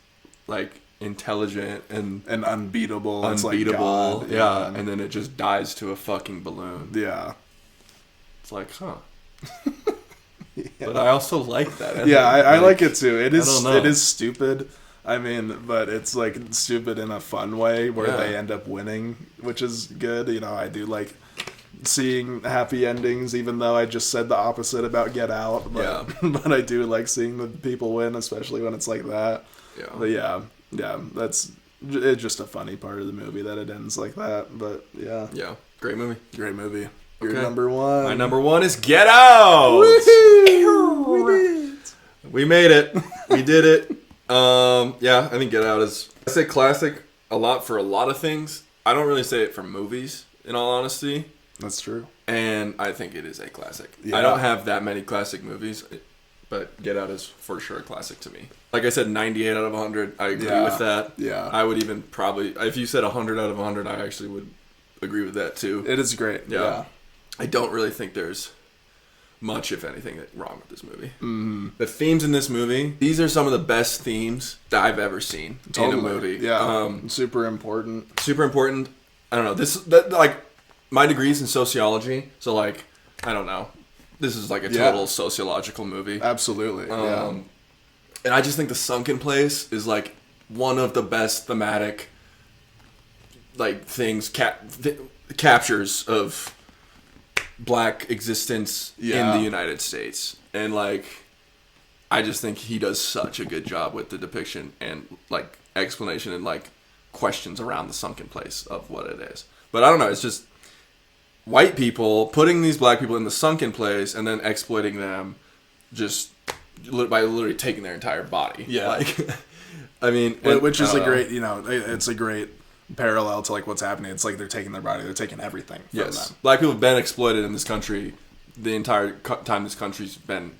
like intelligent and unbeatable. It's like God, yeah. And then it just dies to a fucking balloon. Yeah. It's like, huh. Yeah. But I also like that ending. Yeah, I like it too. It is stupid. But it's like stupid in a fun way where they end up winning, which is good. I do like seeing happy endings, even though I just said the opposite about Get Out. But, but I do like seeing the people win, especially when it's like that. Yeah. But yeah, it's just a funny part of the movie that it ends like that. But yeah. Yeah, great movie. Great movie. Your number one. My number one is Get Out! We made it. We did it. I think Get Out is... I say classic a lot for a lot of things. I don't really say it for movies, in all honesty. That's true. And I think it is a classic. Yeah. I don't have that many classic movies, but Get Out is for sure a classic to me. Like I said, 98 out of 100. I agree with that. Yeah. I would even probably... If you said 100 out of 100, I actually would agree with that too. It is great. Yeah. I don't really think there's much, if anything, wrong with this movie. Mm-hmm. The themes in this movie, these are some of the best themes that I've ever seen in a movie. Yeah, super important. Super important. I don't know. My degree's in sociology, so I don't know. This is like a total sociological movie. Absolutely. And I just think The Sunken Place is like one of the best thematic things captures of Black existence in the United States. And I just think he does such a good job with the depiction and explanation and questions around the sunken place of what it is. But I don't know, it's just white people putting these Black people in the sunken place and then exploiting them just by literally taking their entire body. Yeah. Which is a great, it's a great parallel to what's happening. It's they're taking their body, they're taking everything from them. Black people have been exploited in this country the entire time this country's been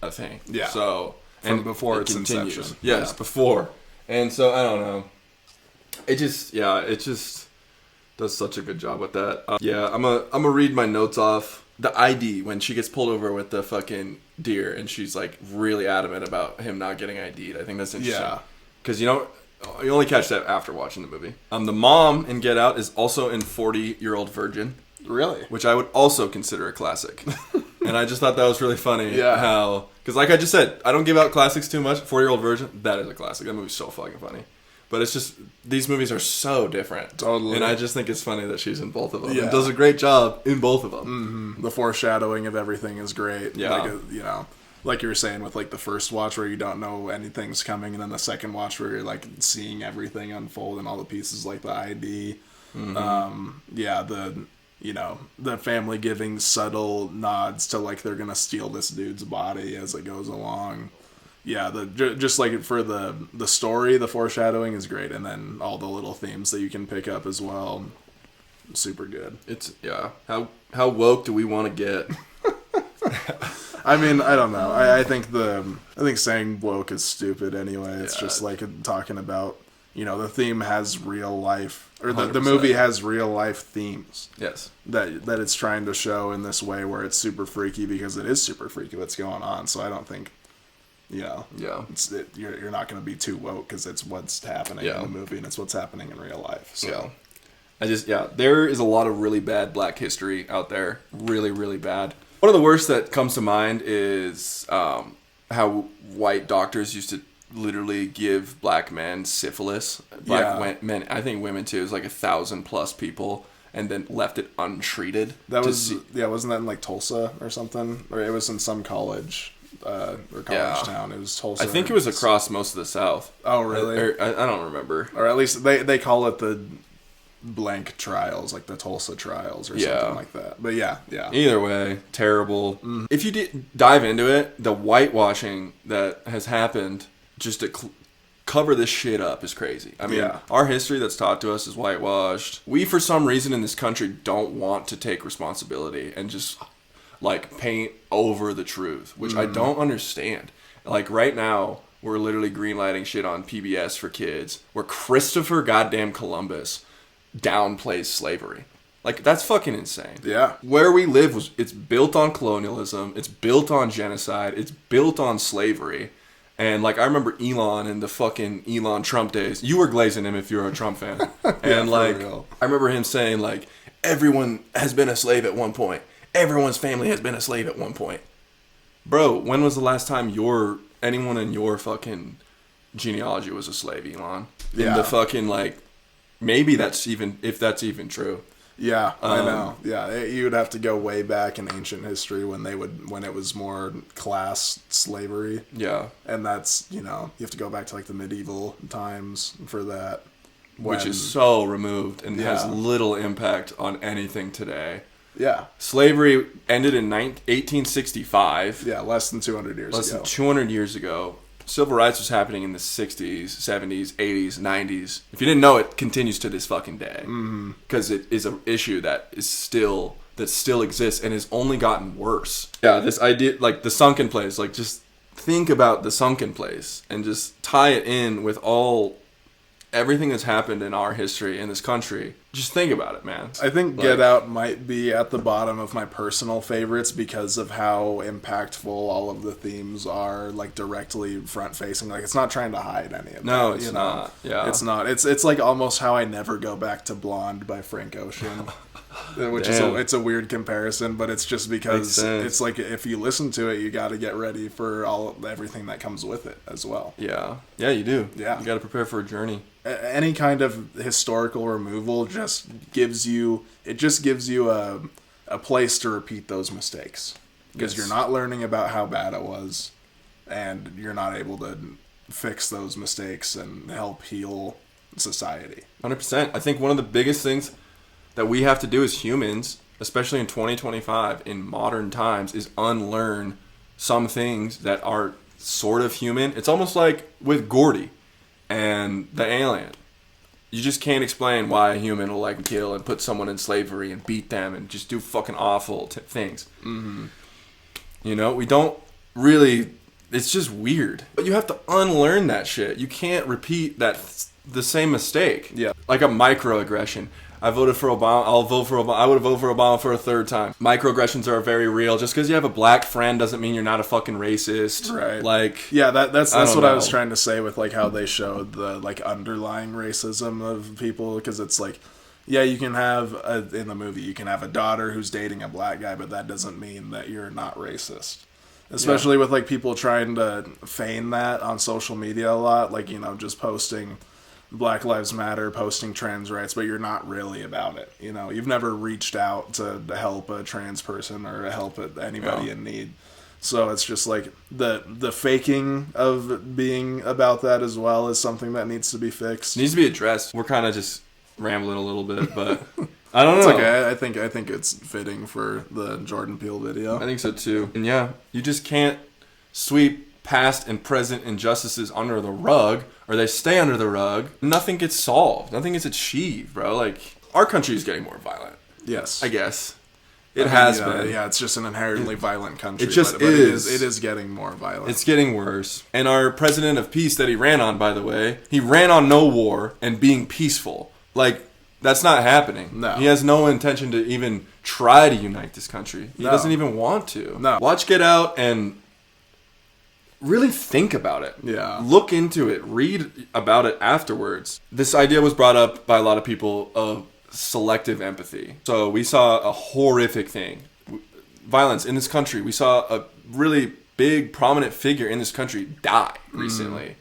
a thing. Yeah. So from before its inception. Yes, before. And so I don't know. It just does such a good job with that. I'm gonna read my notes off. The ID when she gets pulled over with the fucking deer and she's really adamant about him not getting ID'd. I think that's interesting. Yeah. Because you only catch that after watching the movie. The mom in Get Out is also in 40-Year-Old Virgin. Really? Which I would also consider a classic. And I just thought that was really funny. Yeah. How... Because I just said, I don't give out classics too much. 40-Year-Old Virgin, that is a classic. That movie's so fucking funny. But it's just... These movies are so different. Totally. And I just think it's funny that she's in both of them. Yeah. And does a great job in both of them. Mm-hmm. The foreshadowing of everything is great. Yeah. Like you were saying with the first watch where you don't know anything's coming, and then the second watch where you're seeing everything unfold and all the pieces the ID. Mm-hmm. The family giving subtle nods to they're gonna steal this dude's body as it goes along. Yeah, just for the story, the foreshadowing is great, and then all the little themes that you can pick up as well. Super good. It's how woke do we want to get? I don't know. I think saying woke is stupid anyway. It's just talking about, the theme has real life, or the movie has real life themes. Yes. That it's trying to show in this way where it's super freaky because it is super freaky what's going on. So I don't think, you're not going to be too woke because it's what's happening in the movie and it's what's happening in real life. So. There is a lot of really bad Black history out there. Really, really bad. One of the worst that comes to mind is how white doctors used to literally give Black men syphilis. Men, I think women too. It was 1,000+ people, and then left it untreated. Wasn't that in Tulsa or something? Or it was in some college or college town. It was Tulsa. I think it was across most of the South. Oh, really? I don't remember. Or at least they call it the blank trials, the Tulsa trials or something like that. But yeah. Either way, terrible. Mm. If you dive into it, the whitewashing that has happened just to cover this shit up is crazy. I mean, our history that's taught to us is whitewashed. We, for some reason in this country, don't want to take responsibility and just, like, paint over the truth, which I don't understand. Like, right now, we're literally greenlighting shit on PBS for kids where Christopher goddamn Columbus downplays slavery. Like, that's fucking insane. Yeah. Where we live, it's built on colonialism. It's built on genocide. It's built on slavery. And, like, I remember Elon in the fucking Elon Trump days. You were glazing him if you're a Trump fan. And, like, I remember him saying, like, everyone has been a slave at one point. Everyone's family has been a slave at one point. Bro, when was the last time anyone in your fucking genealogy was a slave, Elon? In the fucking, like, maybe that's even, if that's even true. Yeah, I know. Yeah, you would have to go way back in ancient history when it was more class slavery. Yeah. And that's, you have to go back to like the medieval times for that. Which is so removed and has little impact on anything today. Yeah. Slavery ended in 1865. Yeah, less than 200 years ago. Less than 200 years ago. Civil rights was happening in the 60s, 70s, 80s, 90s. If you didn't know, it continues to this fucking day. Because it is an issue that still exists and has only gotten worse. Yeah, this idea, like the sunken place, like just think about the sunken place and just tie it in with everything that's happened in our history in this country. Just think about it, man. I think Get Out might be at the bottom of my personal favorites because of how impactful all of the themes are, like directly front facing. Like it's not trying to hide any of that. No, it's not. Yeah. It's not. It's like almost how I Never Go Back to Blonde by Frank Ocean. Which it's a weird comparison, but it's just because it's like if you listen to it, you got to get ready for everything that comes with it as well. Yeah, you do. Yeah, you got to prepare for a journey. Any kind of historical removal just gives you a place to repeat those mistakes because you're not learning about how bad it was, and you're not able to fix those mistakes and help heal society. 100%. I think one of the biggest things that we have to do as humans, especially in 2025, in modern times, is unlearn some things that are sort of human. It's almost like with Gordy and the alien. You just can't explain why a human will like kill and put someone in slavery and beat them and just do fucking awful things. Mm-hmm. We don't really... It's just weird. But you have to unlearn that shit. You can't repeat the same mistake. Yeah. Like a microaggression. I voted for Obama. I'll vote for Obama. I would vote for Obama for a third time. Microaggressions are very real. Just because you have a black friend doesn't mean you're not a fucking racist. Right. Like, yeah, that's what I was trying to say with like how they showed the like underlying racism of people, because it's like, yeah, you can have in the movie you can have a daughter who's dating a black guy, but that doesn't mean that you're not racist. Especially with like people trying to feign that on social media a lot, like just posting Black Lives Matter, posting trans rights, but you're not really about it. You've never reached out to help a trans person or to help anybody in need. So it's just like the faking of being about that as well is something that needs to be fixed. It needs to be addressed. We're kind of just rambling a little bit, but I don't It's know. okay. I think it's fitting for the Jordan Peele video. I think so too. And yeah, you just can't sweep past and present injustices under the rug, or they stay under the rug. Nothing gets solved. Nothing gets achieved, bro. Like, our country is getting more violent. Yes. I guess. It has been. Yeah, it's just an inherently violent country. It just is. It is getting more violent. It's getting worse. And our president of peace that he ran on, by the way, he ran on no war and being peaceful. Like, that's not happening. No. He has no intention to even try to unite this country. He doesn't even want to. No. Watch Get Out and really think about it. Yeah. Look into it. Read about it afterwards. This idea was brought up by a lot of people of selective empathy. So we saw a horrific thing. Violence in this country. We saw a really big, prominent figure in this country die recently.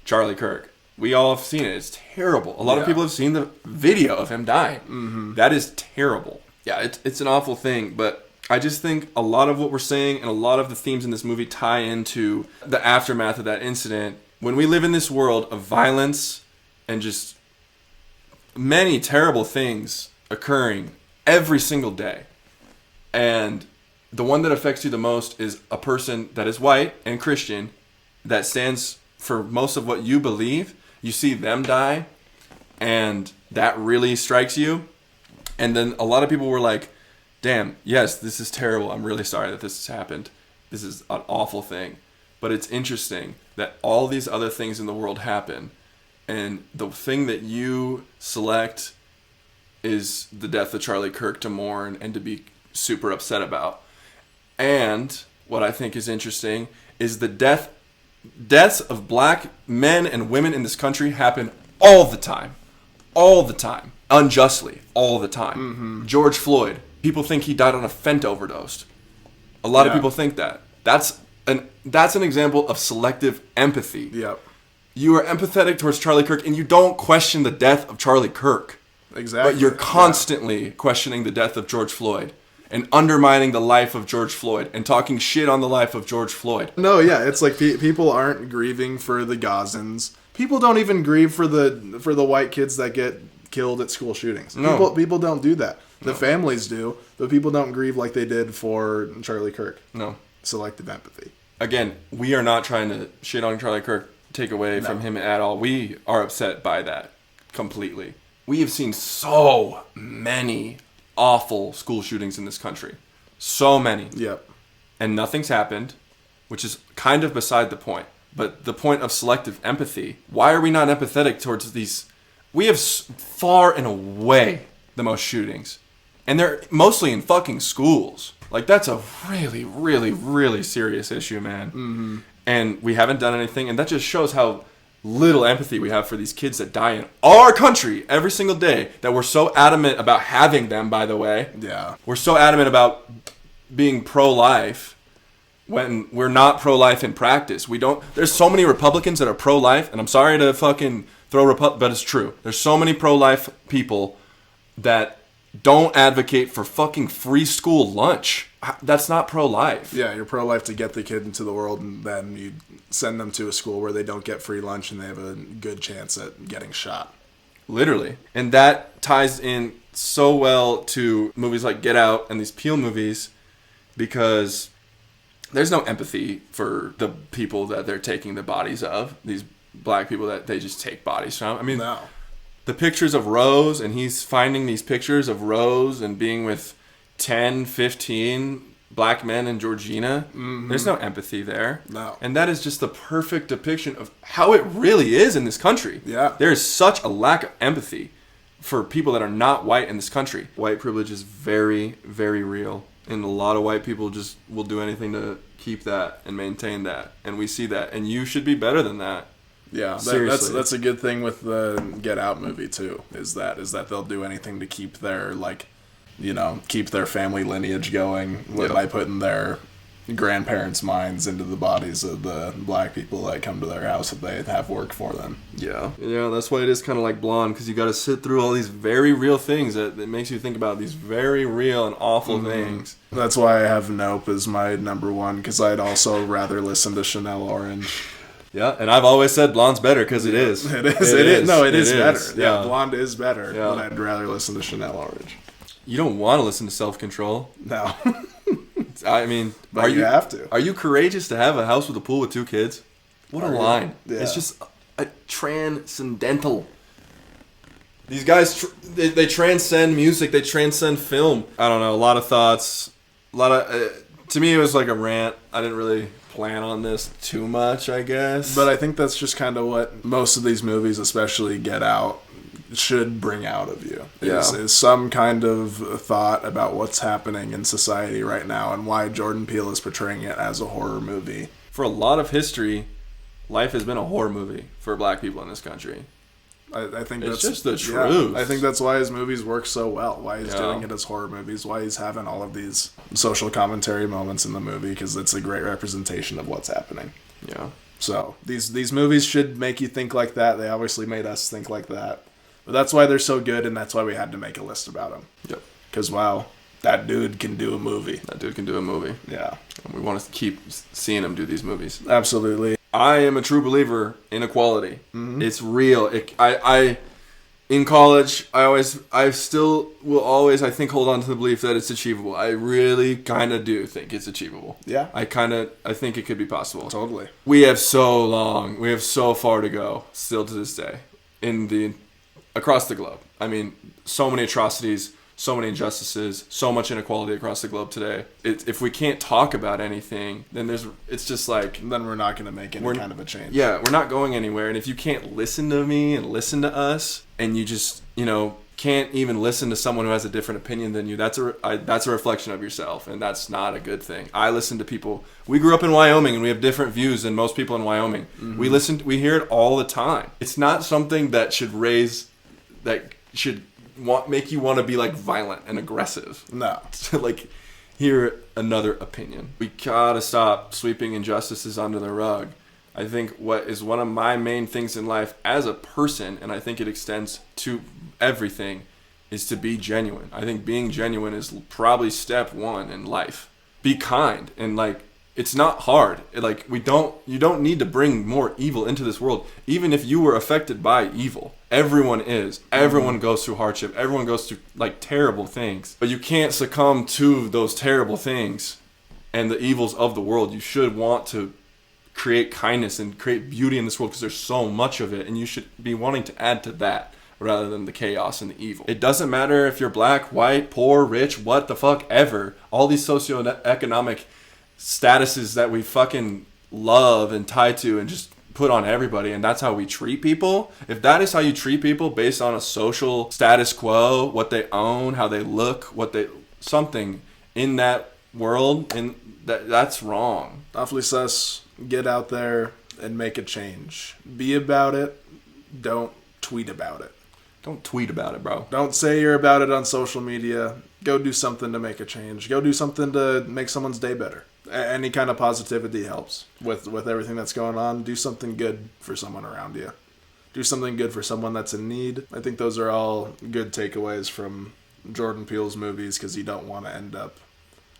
Charlie Kirk. We all have seen it. It's terrible. A lot of people have seen the video of him dying. Mm-hmm. That is terrible. Yeah, it's an awful thing, but I just think a lot of what we're saying and a lot of the themes in this movie tie into the aftermath of that incident. When we live in this world of violence and just many terrible things occurring every single day, and the one that affects you the most is a person that is white and Christian that stands for most of what you believe, you see them die, and that really strikes you. And then a lot of people were like, damn, yes, this is terrible. I'm really sorry that this has happened. This is an awful thing. But it's interesting that all these other things in the world happen, and the thing that you select is the death of Charlie Kirk to mourn and to be super upset about. And what I think is interesting is the deaths of black men and women in this country happen all the time. All the time. Unjustly. All the time. Mm-hmm. George Floyd. People think he died on a fent overdose. A lot of people think that. That's an example of selective empathy. Yep. You are empathetic towards Charlie Kirk, and you don't question the death of Charlie Kirk. Exactly. But you're constantly questioning the death of George Floyd and undermining the life of George Floyd and talking shit on the life of George Floyd. No, yeah, it's like people aren't grieving for the Gazans. People don't even grieve for the white kids that get killed at school shootings. No. People don't do that. The families do, but people don't grieve like they did for Charlie Kirk. No. Selective empathy. Again, we are not trying to shit on Charlie Kirk, take away from him at all. We are upset by that completely. We have seen so many awful school shootings in this country. So many. Yep. And nothing's happened, which is kind of beside the point. But the point of selective empathy, why are we not empathetic towards these? We have far and away the most shootings. And they're mostly in fucking schools. Like, that's a really, really, really serious issue, man. Mm-hmm. And we haven't done anything. And that just shows how little empathy we have for these kids that die in our country every single day, that we're so adamant about having them, by the way. Yeah. We're so adamant about being pro-life when we're not pro-life in practice. There's so many Republicans that are pro-life, and I'm sorry to fucking throw but it's true. There's so many pro-life people that don't advocate for fucking free school lunch. That's not pro-life. Yeah, you're pro-life to get the kid into the world, and then you send them to a school where they don't get free lunch and they have a good chance at getting shot. Literally. And that ties in so well to movies like Get Out and these Peele movies, because there's no empathy for the people that they're taking the bodies of, these black people that they just take bodies from. I mean, No. The pictures of Rose, and he's finding these pictures of Rose and being with 10, 15 black men in Georgina. Mm-hmm. There's no empathy there. No. And that is just the perfect depiction of how it really is in this country. Yeah. There is such a lack of empathy for people that are not white in this country. White privilege is very, very real. And a lot of white people just will do anything to keep that and maintain that. And we see that. And you should be better than that. Yeah, that's a good thing with the Get Out movie too. Is that they'll do anything to keep their keep their family lineage going by putting their grandparents' minds into the bodies of the black people that come to their house if they have work for them. Yeah, that's why it is kind of like Blonde, because you got to sit through all these very real things that makes you think about these very real and awful things. That's why I have Nope as my number one, because I'd also rather listen to Chanel Orange. Yeah, and I've always said Blonde's better because it is. It is. No, it is better. Yeah, Blonde is better, but I'd rather listen to Chanel Orange. You don't want to listen to Self-Control. No. I mean, but you have to. Are you courageous to have a house with a pool with 2 kids? What a line. Yeah. It's just a transcendental. These guys, they transcend music. They transcend film. I don't know. A lot of thoughts. To me, it was like a rant. I didn't really plan on this too much, I guess. But I think that's just kind of what most of these movies, especially Get Out, should bring out of you. Is some kind of thought about what's happening in society right now and why Jordan Peele is portraying it as a horror movie. For a lot of history, life has been a horror movie for black people in this country. I think it's that's just the truth. I think that's why his movies work so well. Why he's doing it as horror movies. Why he's having all of these social commentary moments in the movie, because it's a great representation of what's happening. Yeah. So these movies should make you think like that. They obviously made us think like that. But that's why they're so good, and that's why we had to make a list about them. Yep. Because, wow, that dude can do a movie. Yeah. And we want to keep seeing him do these movies. Absolutely. I am a true believer in equality. Mm-hmm. It's real. in college, I still will always, I think, hold on to the belief that it's achievable. I really kind of do think it's achievable. Yeah. I think it could be possible. Totally. We have so far to go still to this day across the globe. I mean, so many atrocities, so many injustices, so much inequality across the globe today. If we can't talk about anything, then it's just like... Then we're not going to make any kind of a change. Yeah, we're not going anywhere. And if you can't listen to me and listen to us, and you just, can't even listen to someone who has a different opinion than you, that's a reflection of yourself, and that's not a good thing. I listen to people... We grew up in Wyoming, and we have different views than most people in Wyoming. Mm-hmm. We hear it all the time. It's not something that should make you want to be like violent and aggressive. No. To like hear another opinion. We gotta stop sweeping injustices under the rug. I think what is one of my main things in life as a person, and I think it extends to everything, is to be genuine. I think being genuine is probably step one in life. Be kind, and like, it's not hard. You don't need to bring more evil into this world. Even if you were affected by evil, everyone is. Everyone goes through hardship. Everyone goes through like terrible things. But you can't succumb to those terrible things and the evils of the world. You should want to create kindness and create beauty in this world because there's so much of it, and you should be wanting to add to that rather than the chaos and the evil. It doesn't matter if you're black, white, poor, rich, what the fuck ever. All these socioeconomic statuses that we fucking love and tie to and just put on everybody, and that's how we treat people. If that is how you treat people based on a social status quo, what they own, how they look, something in that world, and that's wrong. Awfully sus. Get out there and make a change. Be about it. Don't tweet about it. Don't tweet about it, bro. Don't say you're about it on social media. Go do something to make a change. Go do something to make someone's day better. Any kind of positivity helps with everything that's going on. Do something good for someone around you. Do something good for someone that's in need. I think those are all good takeaways from Jordan Peele's movies, because you don't want to end up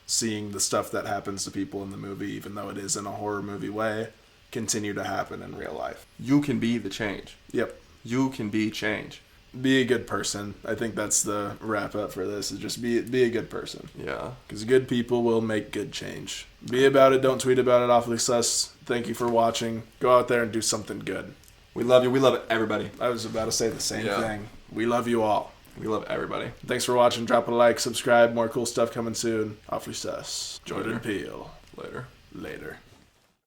seeing the stuff that happens to people in the movie, even though it is in a horror movie way, continue to happen in real life. You can be the change. Yep. You can be change. Be a good person. I think that's the wrap up for this, is just be a good person. Yeah. Because good people will make good change. Be about it. Don't tweet about it. Awfully sus. Thank you for watching. Go out there and do something good. We love you. We love everybody. I was about to say the same thing. We love you all. We love everybody. Thanks for watching. Drop a like, subscribe. More cool stuff coming soon. Awfully sus. Jordan Peele. Later.